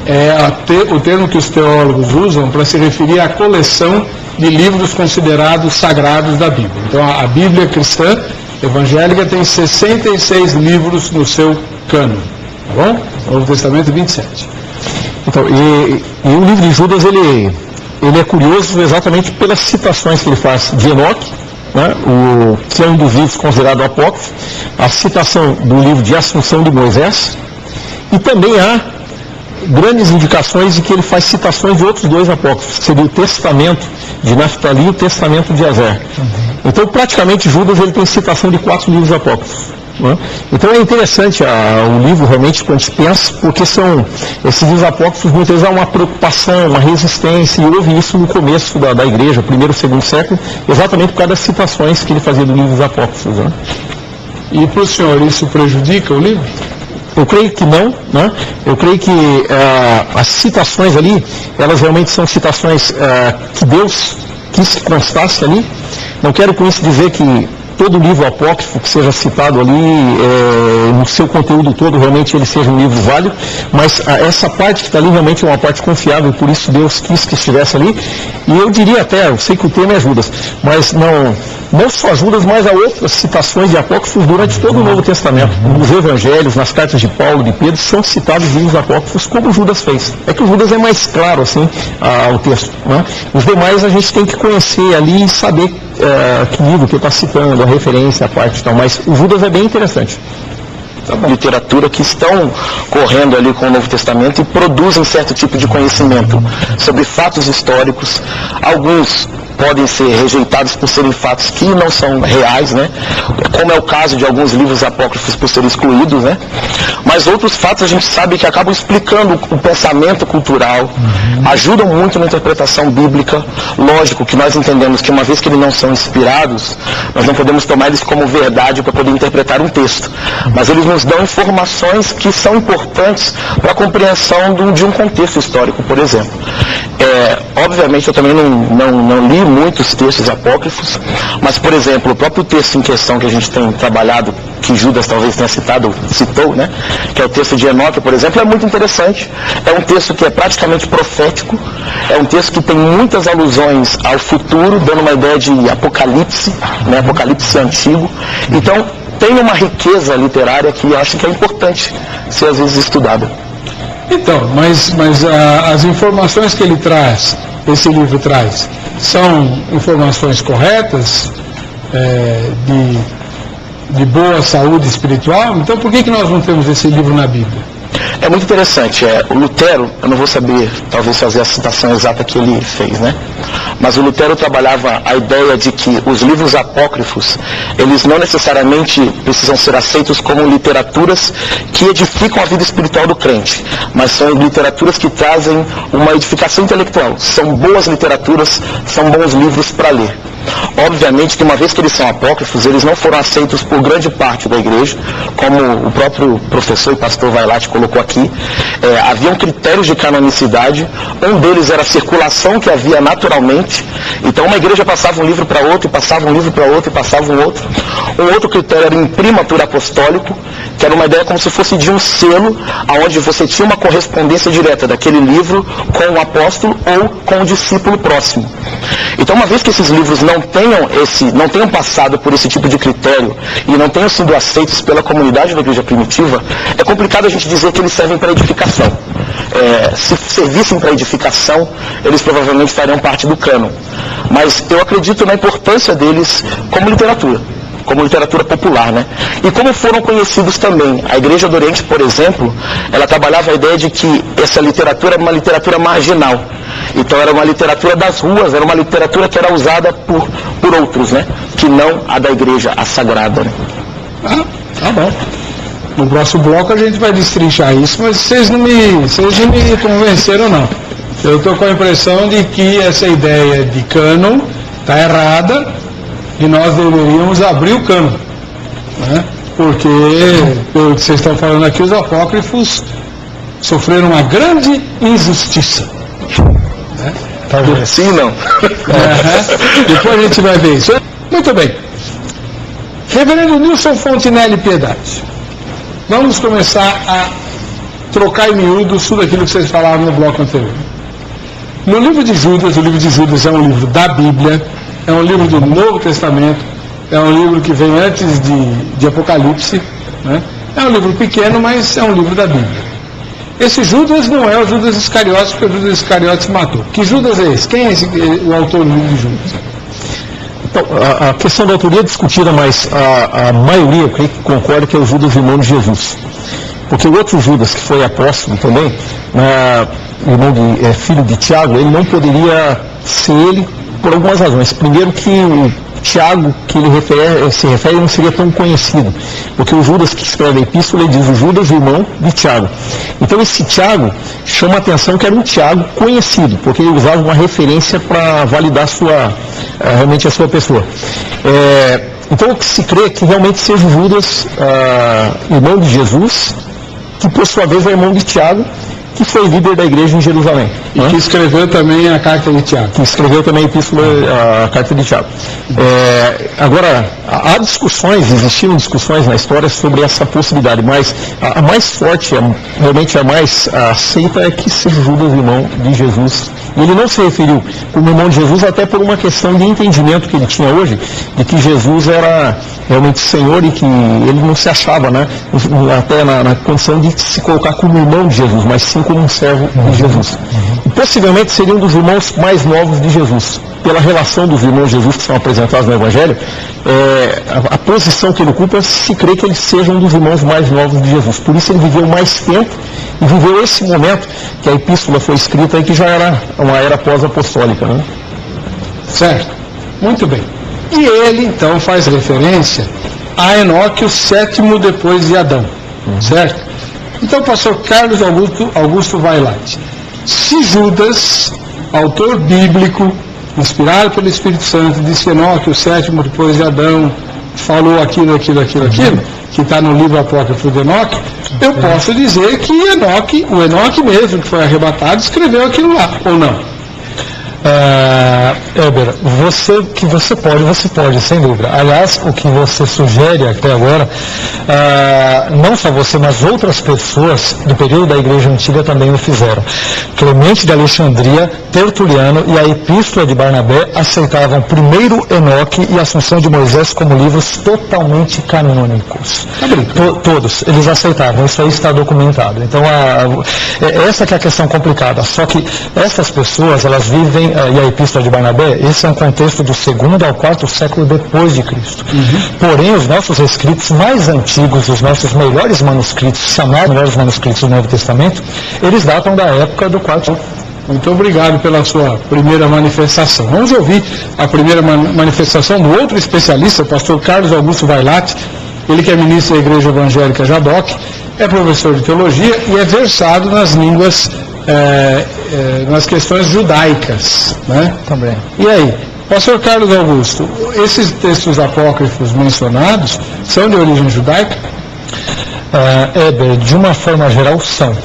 é o termo que os teólogos usam para se referir à coleção de livros considerados sagrados da Bíblia. Então, a Bíblia cristã evangélica tem 66 livros no seu cânon. Tá bom? O Novo Testamento 27. Então, e o livro de Judas, ele é curioso exatamente pelas citações que ele faz de Enoque, né, que é um dos livros considerados apócrifos, a citação do livro de Assunção de Moisés, e também há grandes indicações de que ele faz citações de outros dois apócrifos, que seria o Testamento de Naftali e o Testamento de Azer. Então, praticamente, Judas ele tem citação de 4 livros apócrifos. Né? Então é interessante o livro realmente quando a gente pensa, porque esses livros apócrifos muitas vezes há uma preocupação, uma resistência, e houve isso no começo da igreja, primeiro e segundo século, exatamente por causa das citações que ele fazia dos livros apócrifos. Né? E para o senhor isso prejudica o livro? Eu creio que não, né? Eu creio que as citações ali, elas realmente são citações que Deus quis que constasse ali. Não quero com isso dizer que todo livro apócrifo que seja citado ali, no seu conteúdo todo, realmente ele seja um livro válido, mas essa parte que está ali realmente é uma parte confiável, por isso Deus quis que estivesse ali. E eu diria até, eu sei que o tema é Judas, mas não só Judas, mas há outras citações de apócrifos durante todo o Novo Testamento. Nos Evangelhos, nas cartas de Paulo, de Pedro, são citados livros apócrifos como Judas fez. É que o Judas é mais claro, assim, o texto, né? Os demais a gente tem que conhecer ali e saber que livro que está citando, a referência, a parte e tal, mas o Judas é bem interessante. Literatura que estão correndo ali com o Novo Testamento e produzem certo tipo de conhecimento sobre fatos históricos. Alguns podem ser rejeitados por serem fatos que não são reais, né? Como é o caso de alguns livros apócrifos por serem excluídos, né? Mas outros fatos a gente sabe que acabam explicando o pensamento cultural, ajudam muito na interpretação bíblica. Lógico que nós entendemos que uma vez que eles não são inspirados, nós não podemos tomar eles como verdade para poder interpretar um texto. Mas eles nos dão informações que são importantes para a compreensão de um contexto histórico, por exemplo. Obviamente eu também não li muitos textos apócrifos, mas, por exemplo, o próprio texto em questão que a gente tem trabalhado, que Judas talvez tenha citou, né? Que é o texto de Enoque, por exemplo, é muito interessante. É um texto que é praticamente profético, é um texto que tem muitas alusões ao futuro, dando uma ideia de apocalipse, né? Apocalipse antigo. Então, tem uma riqueza literária que eu acho que é importante ser às vezes estudada. Então, mas as informações que ele traz, esse livro traz, são informações corretas, de boa saúde espiritual? Então por que nós não temos esse livro na Bíblia? É muito interessante. O Lutero, eu não vou saber talvez fazer a citação exata que ele fez, né? Mas o Lutero trabalhava a ideia de que os livros apócrifos, eles não necessariamente precisam ser aceitos como literaturas que edificam a vida espiritual do crente, mas são literaturas que trazem uma edificação intelectual. São boas literaturas, são bons livros para ler. Obviamente que uma vez que eles são apócrifos, eles não foram aceitos por grande parte da igreja, como o próprio professor e pastor Vailate colocou aqui. Haviam critérios de canonicidade, um deles era a circulação que havia naturalmente. Então uma igreja passava um livro para outra, e passava um livro para outra, e passava um outro. Um outro critério era imprimatur apostólico, que era uma ideia como se fosse de um selo, onde você tinha uma correspondência direta daquele livro com o apóstolo ou com o discípulo próximo. Então, uma vez que esses livros não tenham passado por esse tipo de critério e não tenham sido aceitos pela comunidade da igreja primitiva, é complicado a gente dizer que eles servem para edificação. Se servissem para edificação, eles provavelmente fariam parte do cânon. Mas eu acredito na importância deles como literatura popular, né? E como foram conhecidos também. A Igreja do Oriente, por exemplo, ela trabalhava a ideia de que essa literatura era uma literatura marginal. Então era uma literatura das ruas, era uma literatura que era usada por outros, né? Que não a da igreja, a sagrada, né? Tá bom. No próximo bloco a gente vai destrinchar isso, mas vocês não me convenceram, não. Eu estou com a impressão de que essa ideia de cânon está errada e nós deveríamos abrir o cânon, né? Porque, pelo que vocês estão falando aqui, os apócrifos sofreram uma grande injustiça. Talvez. Sim, não. Depois a gente vai ver isso. Muito bem. Reverendo Nilson Fontinelli Piedade, vamos começar a trocar em miúdos tudo aquilo que vocês falaram no bloco anterior. No livro de Judas, o livro de Judas é um livro da Bíblia, é um livro do Novo Testamento, é um livro que vem antes de Apocalipse, né? É um livro pequeno, mas é um livro da Bíblia. Esse Judas não é o Judas Iscariotes, porque o Judas Iscariotes matou. Que Judas é esse? Quem é o autor do livro de Judas? Então, a questão da autoria é discutida, mas a maioria, eu creio que concorda que é o Judas, irmão de Jesus. Porque o outro Judas, que foi apóstolo também, filho de Tiago, ele não poderia ser ele por algumas razões. Primeiro que o Tiago, que ele se refere, não seria tão conhecido, porque o Judas que escreve a epístola, ele diz o Judas, irmão de Tiago. Então esse Tiago chama a atenção que era um Tiago conhecido, porque ele usava uma referência para validar realmente a sua pessoa. Então o que se crê é que realmente seja o Judas, irmão de Jesus, que por sua vez é irmão de Tiago, que foi líder da igreja em Jerusalém. E que escreveu também a carta de Tiago. Que escreveu também a carta de Tiago. Agora, há discussões, existiram discussões na história sobre essa possibilidade, mas a mais forte, realmente a mais aceita, é que seja Judas, irmão de Jesus. E ele não se referiu como irmão de Jesus, até por uma questão de entendimento que ele tinha hoje, de que Jesus era realmente Senhor e que ele não se achava, né, até na condição de se colocar como irmão de Jesus, mas sim como um servo de Jesus. E possivelmente seria um dos irmãos mais novos de Jesus. Pela relação dos irmãos de Jesus que são apresentados no Evangelho, a posição que ele ocupa, se crê que ele seja um dos irmãos mais novos de Jesus. Por isso ele viveu mais tempo e viveu esse momento que a epístola foi escrita e que já era uma era pós-apostólica, né? Certo. Muito bem. E ele, então, faz referência a Enoque, o sétimo depois de Adão. Certo? Então, pastor Carlos Augusto Vailate, se Judas, autor bíblico, inspirado pelo Espírito Santo, disse que Enoque, o sétimo depois de Adão, falou aquilo, que está no livro apócrifo de Enoque, eu posso dizer que o Enoque mesmo, que foi arrebatado, escreveu aquilo lá, ou não? Éber, você pode, sem dúvida. Aliás, o que você sugere até agora, não só você, mas outras pessoas do período da Igreja Antiga também o fizeram. Clemente de Alexandria, Tertuliano e a Epístola de Barnabé aceitavam primeiro Enoque e a Assunção de Moisés como livros totalmente canônicos. Todos, eles aceitavam, isso aí está documentado. Então, essa que é a questão complicada. Só que essas pessoas, elas vivem, e a Epístola de Barnabé, esse é um contexto do 2º ao 4º século depois de Cristo. Porém, os nossos escritos mais antigos, os nossos melhores manuscritos, chamados melhores manuscritos do Novo Testamento, eles datam da época do 4º. Muito obrigado pela sua primeira manifestação. Vamos ouvir a primeira manifestação do outro especialista, o pastor Carlos Augusto Vailate, ele que é ministro da Igreja Evangélica Jadoc, é professor de teologia e é versado nas línguas, nas questões judaicas, né? Também. E aí, pastor Carlos Augusto, esses textos apócrifos mencionados são de origem judaica? Éber, de uma forma geral, são.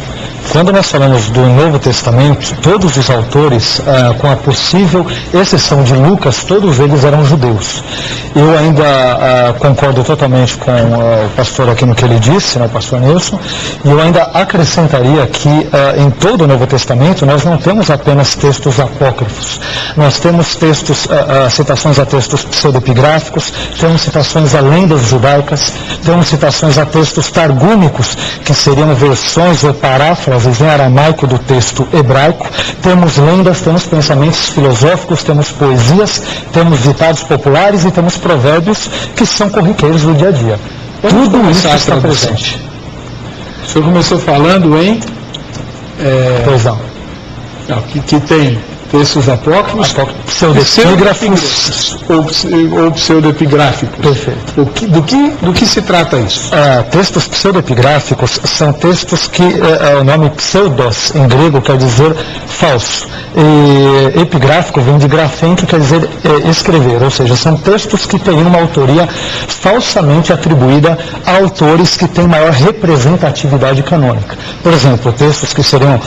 Quando nós falamos do Novo Testamento, todos os autores, com a possível exceção de Lucas, todos eles eram judeus. Eu ainda concordo totalmente com o pastor aqui no que ele disse, né, o pastor Nilson, e eu ainda acrescentaria que em todo o Novo Testamento nós não temos apenas textos apócrifos. Nós temos textos, citações a textos pseudepigráficos, temos citações a lendas judaicas, temos citações a textos targúmicos, que seriam versões ou paráfrases em aramaico do texto hebraico, temos lendas, temos pensamentos filosóficos, temos poesias, temos ditados populares e temos provérbios que são corriqueiros do dia a dia. Tudo isso está presente. O senhor começou falando em... Pois não. Que tem textos apócrifos, pseudepigráficos ou pseudepigráficos. Perfeito. Do que se trata isso? Textos pseudepigráficos são textos que o nome pseudos em grego quer dizer falso. E epigráfico vem de grafém, que quer dizer escrever, ou seja, são textos que têm uma autoria falsamente atribuída a autores que têm maior representatividade canônica. Por exemplo, textos que seriam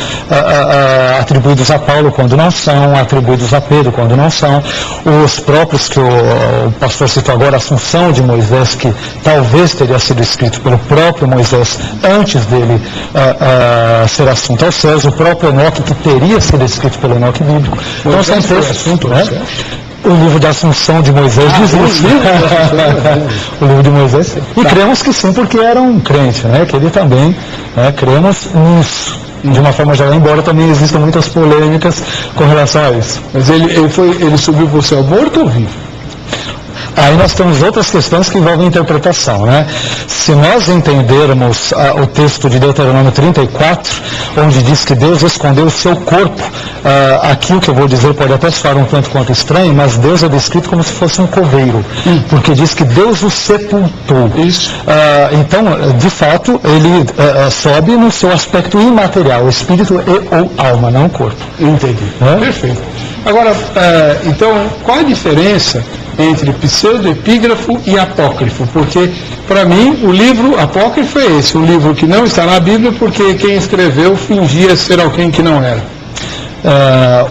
atribuídos a Paulo quando não são, atribuídos a Pedro quando não são, os próprios que o pastor citou agora, a Assunção de Moisés, que talvez teria sido escrito pelo próprio Moisés antes dele ser assunto aos céus, o próprio Enoque, que teria sido escrito pelo Enoque bíblico. Então são textos, né? O livro da Assunção de Moisés diz isso. O livro de Moisés, sim. E cremos que sim, porque era um crente, né? Que ele também, cremos nisso. De uma forma geral, embora também existam muitas polêmicas com relação a isso. Mas ele subiu para o céu morto ou vivo? Aí nós temos outras questões que envolvem interpretação, né? Se nós entendermos o texto de Deuteronômio 34, onde diz que Deus escondeu o seu corpo, aqui o que eu vou dizer pode até soar um tanto quanto estranho, mas Deus é descrito como se fosse um coveiro, porque diz que Deus o sepultou. Isso. Então, de fato, ele sobe no seu aspecto imaterial, espírito e ou alma, não corpo. Entendi. Perfeito. Agora, então, qual a diferença entre pseudoepígrafo e apócrifo? Porque, para mim, o livro apócrifo é esse, um livro que não está na Bíblia porque quem escreveu fingia ser alguém que não era.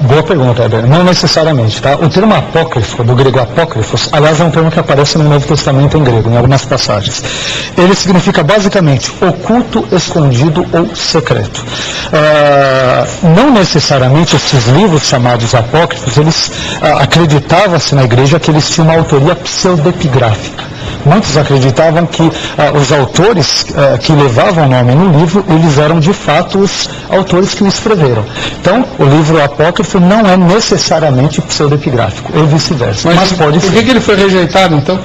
Boa pergunta, Heber. Não necessariamente, tá? O termo apócrifo, do grego apócrifos, aliás, é um termo que aparece no Novo Testamento em grego, em algumas passagens. Ele significa basicamente oculto, escondido ou secreto. Não necessariamente esses livros chamados apócrifos, eles acreditava-se na igreja que eles tinham uma autoria pseudepigráfica. Muitos acreditavam que os autores que levavam o nome no livro, eles eram de fato os autores que o escreveram. Então, o livro apócrifo não é necessariamente pseudepigráfico, e vice-versa. Mas pode ser. Por que ele foi rejeitado, então?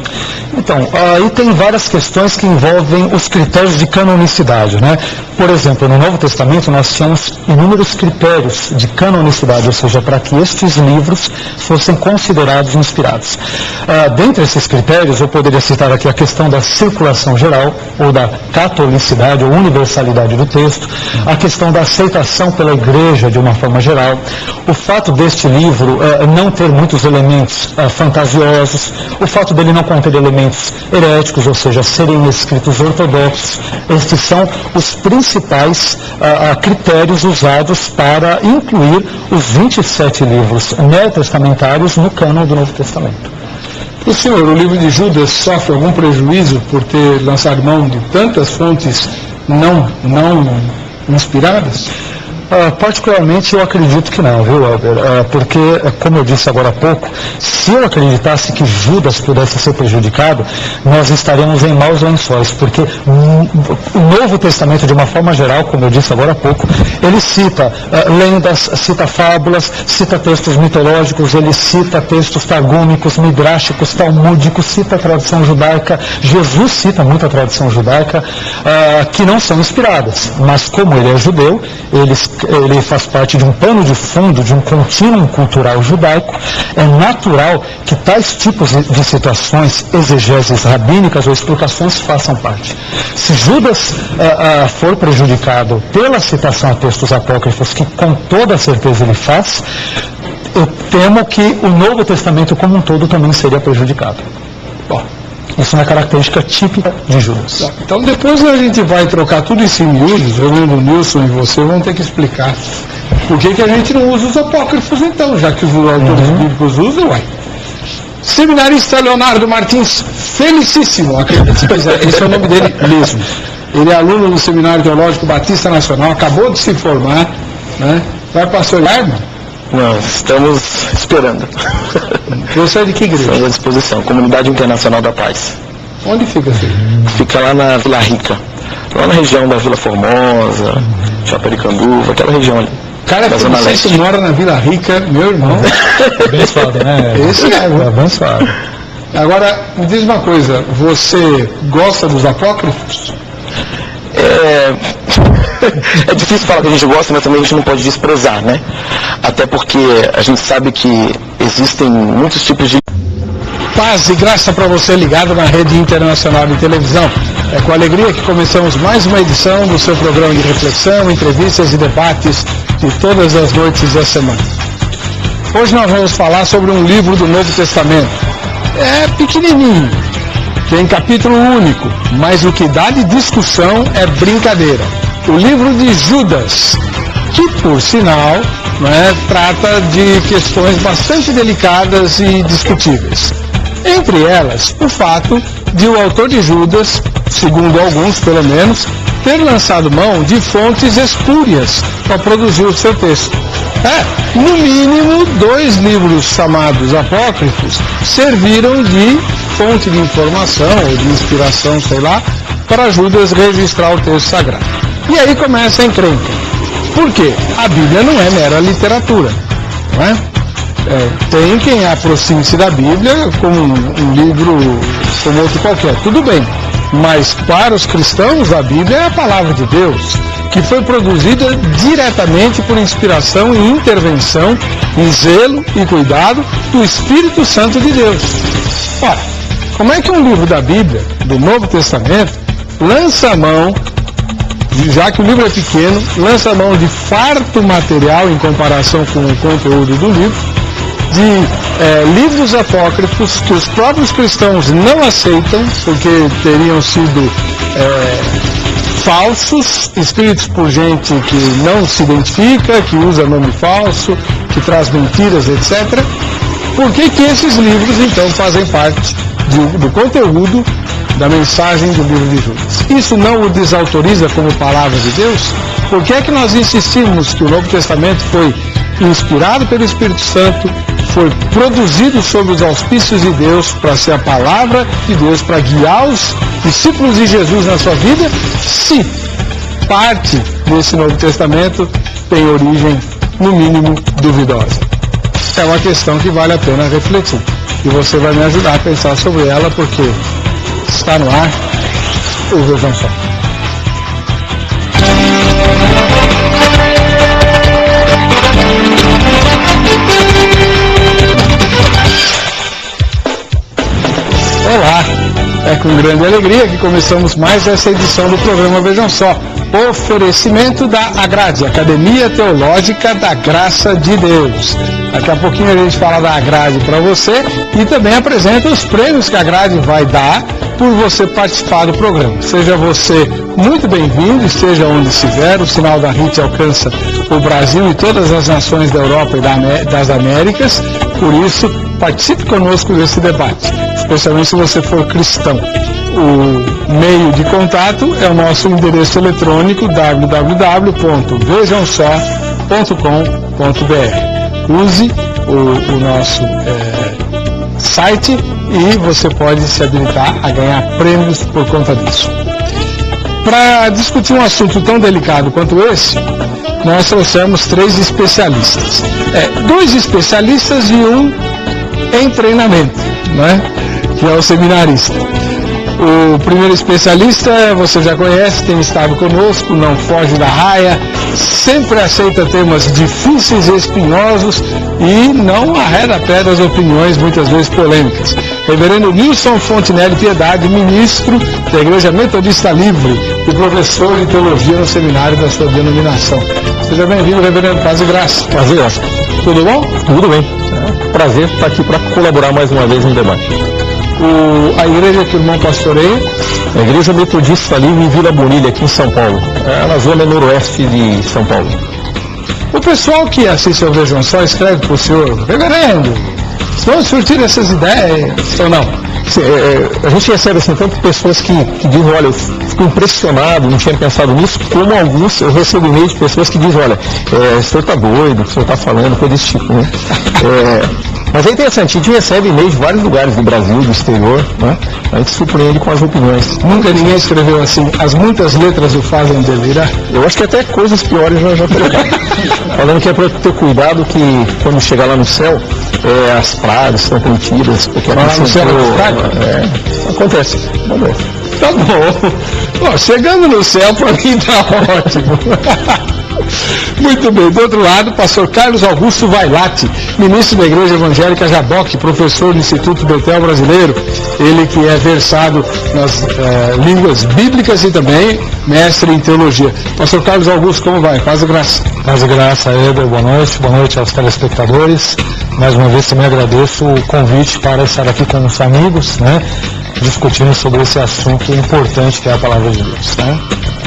Então, aí tem várias questões que envolvem os critérios de canonicidade, né? Por exemplo, no Novo Testamento nós tínhamos inúmeros critérios de canonicidade, ou seja, para que estes livros fossem considerados inspirados. Dentre esses critérios, eu poderia citar aqui a questão da circulação geral, ou da catolicidade, ou universalidade do texto, a questão da aceitação pela igreja de uma forma geral, o fato deste livro não ter muitos elementos fantasiosos, o fato dele não conter elementos heréticos, ou seja, serem escritos ortodoxos. Estes são os principais critérios usados para incluir os 27 livros neotestamentários no cânon do Novo Testamento. O senhor, o livro de Judas sofre algum prejuízo por ter lançado mão de tantas fontes não inspiradas? Particularmente eu acredito que não, viu, Heber? Porque, como eu disse agora há pouco, se eu acreditasse que Judas pudesse ser prejudicado, nós estaríamos em maus lençóis, porque o Novo Testamento, de uma forma geral, como eu disse agora há pouco, ele cita lendas, cita fábulas, cita textos mitológicos, ele cita textos targúmicos, midráshicos, talmúdicos, cita a tradição judaica, Jesus cita muita tradição judaica, que não são inspiradas, mas como ele é judeu, ele faz parte de um pano de fundo, de um contínuo cultural judaico, é natural que tais tipos de situações, exegeses rabínicas ou explicações façam parte. Se Judas for prejudicado pela citação a textos apócrifos, que com toda certeza ele faz, eu temo que o Novo Testamento como um todo também seria prejudicado. Bom, isso é uma característica típica de Judas. Então depois a gente vai trocar tudo isso em miúdos, eu lembro o Nilson e você vão ter que explicar por que a gente não usa os apócrifos então, já que os autores bíblicos usam, uai. Seminarista Leonardo Martins, felicíssimo, acredite se quiser, esse é o nome dele mesmo. Ele é aluno do Seminário Teológico Batista Nacional, acabou de se formar, né? Vai passar o irmão? Não, estamos esperando. Você é de que igreja? Estamos à disposição, Comunidade Internacional da Paz. Onde fica isso? Fica lá na Vila Rica, lá na região da Vila Formosa, Chapericanduva, aquela região ali. Cara, você mora na Vila Rica, meu irmão. Abençoado, né? Esse é abençoado. Agora, me diz uma coisa, você gosta dos apócrifos? É difícil falar que a gente gosta, mas também a gente não pode desprezar, né? Até porque a gente sabe que existem muitos tipos de... Paz e graça para você ligado na Rede Internacional de Televisão. É com alegria que começamos mais uma edição do seu programa de reflexão, entrevistas e debates de todas as noites da semana. Hoje nós vamos falar sobre um livro do Novo Testamento. É pequenininho, tem capítulo único, mas o que dá de discussão é brincadeira. O livro de Judas, que por sinal, trata de questões bastante delicadas e discutíveis. Entre elas, o fato de o autor de Judas, segundo alguns pelo menos, ter lançado mão de fontes espúrias para produzir o seu texto. No mínimo, 2 livros chamados apócrifos serviram de fonte de informação ou de inspiração, sei lá, para Judas registrar o texto sagrado. E aí começa a encrenca. Por quê? A Bíblia não é mera literatura, não é? Tem quem aproxime-se da Bíblia como um livro como outro qualquer, tudo bem. Mas para os cristãos, a Bíblia é a palavra de Deus, que foi produzida diretamente por inspiração e intervenção, e zelo e cuidado do Espírito Santo de Deus. Ora, como é que um livro da Bíblia, do Novo Testamento, lança a mão, já que o livro é pequeno, lança a mão de farto material em comparação com o conteúdo do livro, de livros apócrifos que os próprios cristãos não aceitam, porque teriam sido falsos, escritos por gente que não se identifica, que usa nome falso, que traz mentiras, etc. Por que esses livros, então, fazem parte do conteúdo da mensagem do livro de Judas? Isso não o desautoriza como palavra de Deus? Por que é que nós insistimos que o Novo Testamento foi inspirado pelo Espírito Santo, foi produzido sob os auspícios de Deus para ser a palavra de Deus, para guiar os discípulos de Jesus na sua vida, se parte desse Novo Testamento tem origem, no mínimo, duvidosa? É uma questão que vale a pena refletir. E você vai me ajudar a pensar sobre ela, porque está no ar o Vejam Só. Olá, é com grande alegria que começamos mais essa edição do programa Vejam Só. Oferecimento da Agrade, Academia Teológica da Graça de Deus. Daqui a pouquinho a gente fala da Agrade para você e também apresenta os prêmios que a Agrade vai dar por você participar do programa. Seja você muito bem-vindo, esteja onde estiver. O sinal da RIT alcança o Brasil e todas as nações da Europa e das Américas. Por isso, participe conosco desse debate, especialmente se você for cristão. O meio de contato é o nosso endereço eletrônico www.vejamsó.com.br. Use o nosso site e você pode se habilitar a ganhar prêmios por conta disso. Para discutir um assunto tão delicado quanto esse, nós trouxemos 3 especialistas. 2 especialistas e um em treinamento, né? Que é o seminarista. O primeiro especialista, você já conhece, tem estado conosco, não foge da raia, sempre aceita temas difíceis e espinhosos e não arreda pé das opiniões, muitas vezes polêmicas. Reverendo Nilson Fontinelli Piedade, ministro da Igreja Metodista Livre e professor de teologia no seminário da sua denominação. Seja bem-vindo, reverendo. Paz e graça. Paz e graça. Tudo bom? Tudo bem. Prazer estar aqui para colaborar mais uma vez no debate. A igreja que o irmão pastoreia? A Igreja Metodista Livre em Vila Bonilha, aqui em São Paulo, na zona noroeste de São Paulo. O pessoal que assiste ao Vejam Só escreve para o senhor: reverendo, vamos surtir essas ideias ou não? A gente recebe assim, tanto pessoas que dizem, olha, eu fico impressionado, não tinha pensado nisso, como alguns, eu recebo e-mails de pessoas que dizem, olha, o senhor está doido, o que o senhor está falando, coisa desse tipo, né? Mas é interessante, a gente recebe e-mails de vários lugares do Brasil, do exterior, né? A gente se surpreende com as opiniões. Nunca ninguém escreveu assim, as muitas letras o fazem delirar? Eu acho que até coisas piores já pegaram. Falando que é para ter cuidado que quando chegar lá no céu, as pragas estão permitidas, porque lá no céu acontece. Tá bom. Chegando no céu, para mim tá ótimo. Muito bem, do outro lado, pastor Carlos Augusto Vailate, ministro da Igreja Evangélica Jaboque, professor do Instituto Betel Brasileiro, ele que é versado nas línguas bíblicas e também mestre em teologia. Pastor Carlos Augusto, como vai? Paz e graça. Paz e graça, Eder, boa noite aos telespectadores. Mais uma vez também agradeço o convite para estar aqui com os amigos, né, discutindo sobre esse assunto importante que é a palavra de Deus, né?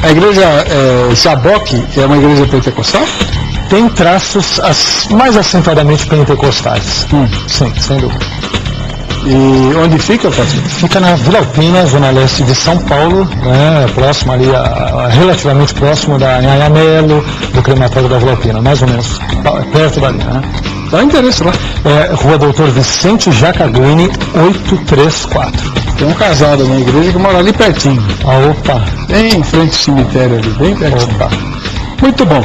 A igreja Jaboque é uma igreja pentecostal? Tem traços mais assentadamente pentecostais. Sim, sem dúvida. E onde fica, pastor? Fica na Vila Alpina, zona leste de São Paulo, né, próximo ali, relativamente próximo da Anhanha-Melo, do crematório da Vila Alpina, mais ou menos, perto dali, né? Dá interesse lá. Rua Doutor Vicente Jacagrini, 834. Tem um casal da minha igreja que mora ali pertinho. Opa! Bem em frente ao cemitério ali, bem pertinho. Opa. Muito bom.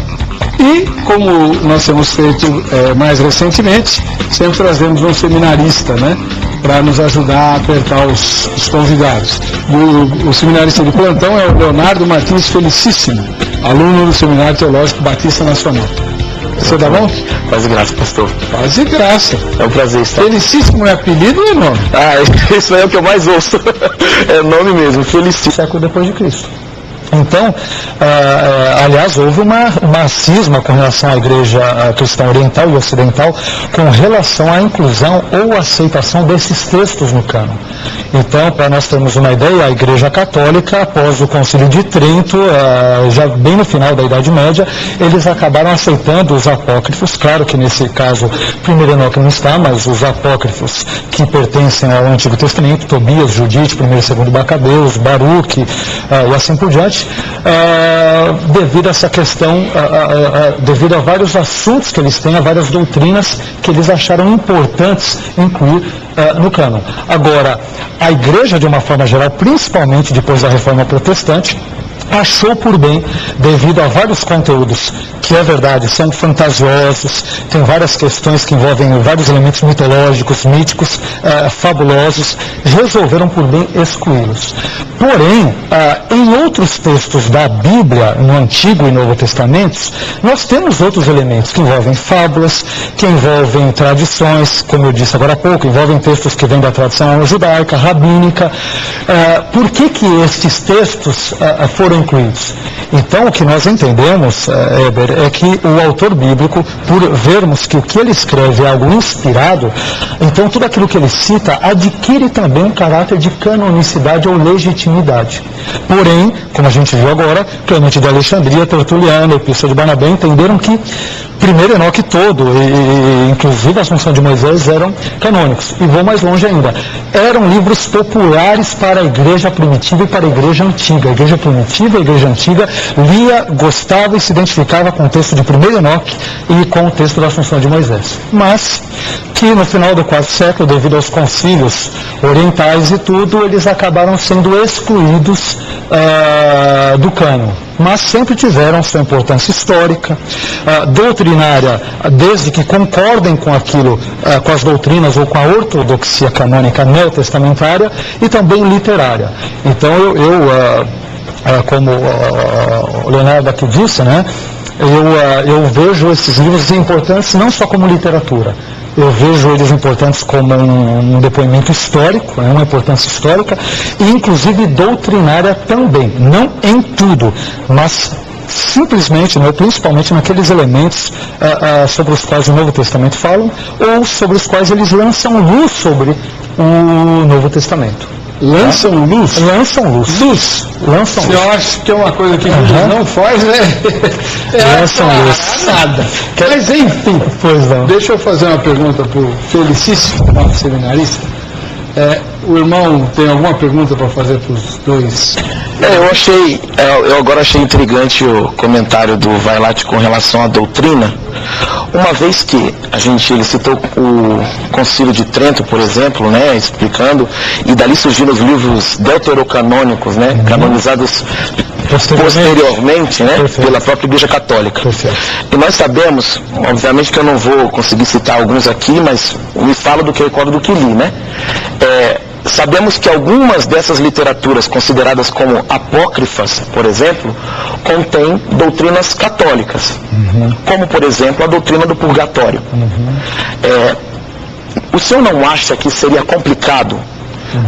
E, como nós temos feito mais recentemente, sempre trazemos um seminarista, né? Para nos ajudar a apertar os convidados. E o seminarista de plantão é o Leonardo Martins Felicíssimo, aluno do Seminário Teológico Batista Nacional. Você tá bom? Paz e graça, pastor. Paz e graça. É um prazer estar. Felicíssimo é apelido ou nome? Isso é o que eu mais ouço. É nome mesmo, Felicíssimo. Século depois de Cristo. Então, aliás, houve uma cisma com relação à igreja cristã oriental e ocidental com relação à inclusão ou aceitação desses textos no cânon. Então, para nós termos uma ideia, a igreja católica, após o Concílio de Trento, já bem no final da Idade Média, eles acabaram aceitando os apócrifos. Claro que nesse caso, primeiro Enoque não está, mas os apócrifos que pertencem ao Antigo Testamento, Tobias, Judite, primeiro e segundo Macabeus, Baruque e assim por diante, devido a essa questão, devido a vários assuntos que eles têm, a várias doutrinas que eles acharam importantes incluir no cânon. Agora, a igreja, de uma forma geral, principalmente depois da Reforma Protestante, achou por bem, devido a vários conteúdos que, é verdade, são fantasiosos, tem várias questões que envolvem vários elementos mitológicos, míticos, fabulosos, resolveram por bem excluí-los. Porém, em outros textos da Bíblia, no Antigo e Novo Testamentos, nós temos outros elementos que envolvem fábulas, que envolvem tradições, como eu disse agora há pouco, envolvem textos que vêm da tradição judaica, rabínica. Por que estes textos foram incluídos? Então, o que nós entendemos, Heber, é que o autor bíblico, por vermos que o que ele escreve é algo inspirado, então tudo aquilo que ele cita adquire também um caráter de canonicidade ou legitimidade. Porém, como a gente viu agora, Clemente de Alexandria, Tertuliano, Epístola de Barnabé entenderam que primeiro Enoque todo, e inclusive a Assunção de Moisés, eram canônicos. E vou mais longe ainda. Eram livros populares para a igreja primitiva e para a igreja antiga. A igreja primitiva e a igreja antiga lia, gostava e se identificava com o texto de primeiro Enoque e com o texto da Assunção de Moisés. Mas que no final do quarto século, devido aos concílios orientais e tudo, eles acabaram sendo excluídos do cânon. Mas sempre tiveram sua importância histórica, doutrinária, desde que concordem com aquilo, com as doutrinas ou com a ortodoxia canônica neotestamentária, e também literária. Então como o Leonardo aqui disse, né, eu vejo esses livros importantes não só como literatura. Eu vejo eles importantes como um depoimento histórico, uma importância histórica, e inclusive doutrinária também, não em tudo, mas simplesmente, principalmente naqueles elementos sobre os quais o Novo Testamento fala, ou sobre os quais eles lançam luz sobre o Novo Testamento. Lançam luz? Lançam luz. Luz. Lançam luz. Eu acho que é uma coisa que Jesus não faz, né? Lançam luz. Nada. Mas enfim, pois não. Deixa eu fazer uma pergunta para o Felicíssimo, nosso seminarista. O irmão tem alguma pergunta para fazer para os dois? Eu agora achei intrigante o comentário do Vailate com relação à doutrina, uma vez que ele citou o Concílio de Trento, por exemplo, né, explicando, e dali surgiram os livros deuterocanônicos, né, canonizados posteriormente, né, pela própria Igreja Católica. Perfeito. E nós sabemos, obviamente que eu não vou conseguir citar alguns aqui, mas me falo do que eu recordo do que li, né? Sabemos que algumas dessas literaturas consideradas como apócrifas, por exemplo, contêm doutrinas católicas, como, por exemplo, a doutrina do purgatório. O senhor não acha que seria complicado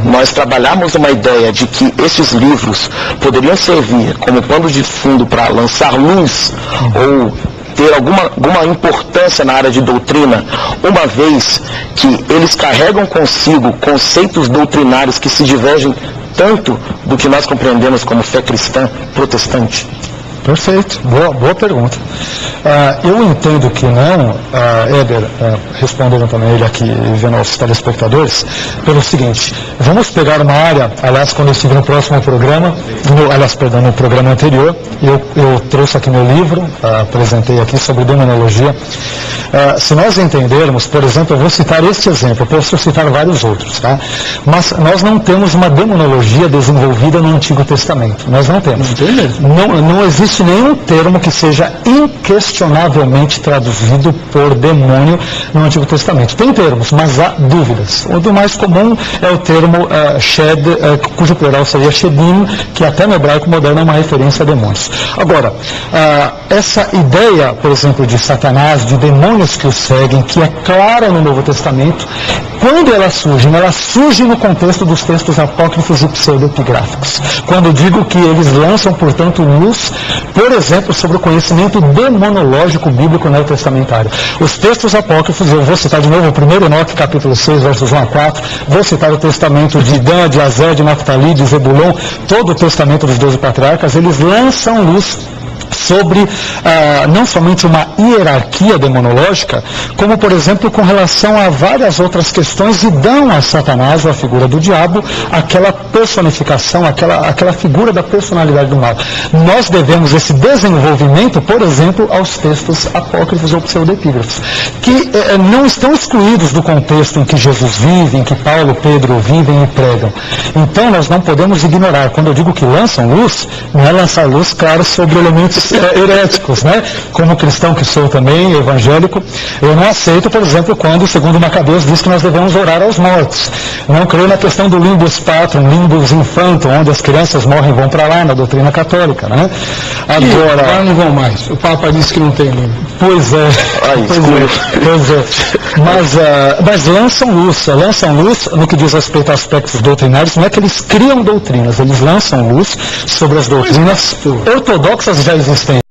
nós trabalharmos uma ideia de que esses livros poderiam servir como pano de fundo para lançar luz ou ter alguma importância na área de doutrina, uma vez que eles carregam consigo conceitos doutrinários que se divergem tanto do que nós compreendemos como fé cristã protestante? Perfeito, boa pergunta. Eu entendo que não, Éder, respondendo também ele aqui, vendo aos telespectadores, pelo seguinte: vamos pegar uma área, aliás, quando eu estive no próximo programa, no programa anterior, eu trouxe aqui meu livro, apresentei aqui sobre demonologia. Se nós entendermos, por exemplo, eu vou citar este exemplo, eu posso citar vários outros, tá? Mas nós não temos uma demonologia desenvolvida no Antigo Testamento, nós não temos. Não existe nenhum termo que seja inquestionavelmente traduzido por demônio no Antigo Testamento. Tem termos, mas há dúvidas. O do mais comum é o termo shed, cujo plural seria shedim, que até no hebraico moderno é uma referência a demônios. Agora, essa ideia, por exemplo, de Satanás, de demônios que o seguem, que é clara no Novo Testamento, quando ela surge no contexto dos textos apócrifos e pseudoepigráficos. Quando digo que eles lançam, portanto, luz, por exemplo, sobre o conhecimento demonológico bíblico neotestamentário. Os textos apócrifos, eu vou citar de novo o 1 Enoque, capítulo 6, versos 1 a 4, vou citar o testamento de Dan, de Azer, de Naphtali, de Zebulon, todo o testamento dos 12 patriarcas, eles lançam luz sobre não somente uma hierarquia demonológica, como, por exemplo, com relação a várias outras questões, e dão a Satanás, ou a figura do diabo, aquela personificação, aquela figura da personalidade do mal. Nós devemos esse desenvolvimento, por exemplo, aos textos apócrifos ou pseudoepígrafos, que não estão excluídos do contexto em que Jesus vive, em que Paulo, Pedro vivem e pregam. Então, nós não podemos ignorar. Quando eu digo que lançam luz, não é lançar luz, claro, sobre elementos heréticos, né? Como cristão que sou também, evangélico, eu não aceito, por exemplo, quando, segundo Macabeus, diz que nós devemos orar aos mortos. Não creio na questão do limbus patrum, limbus infantum, onde as crianças morrem e vão para lá, na doutrina católica, né? Agora não vão mais. O Papa disse que não tem limbo. Pois é. Mas lançam luz no que diz respeito a aspectos doutrinários. Não é que eles criam doutrinas, eles lançam luz sobre as doutrinas ortodoxas já existentes.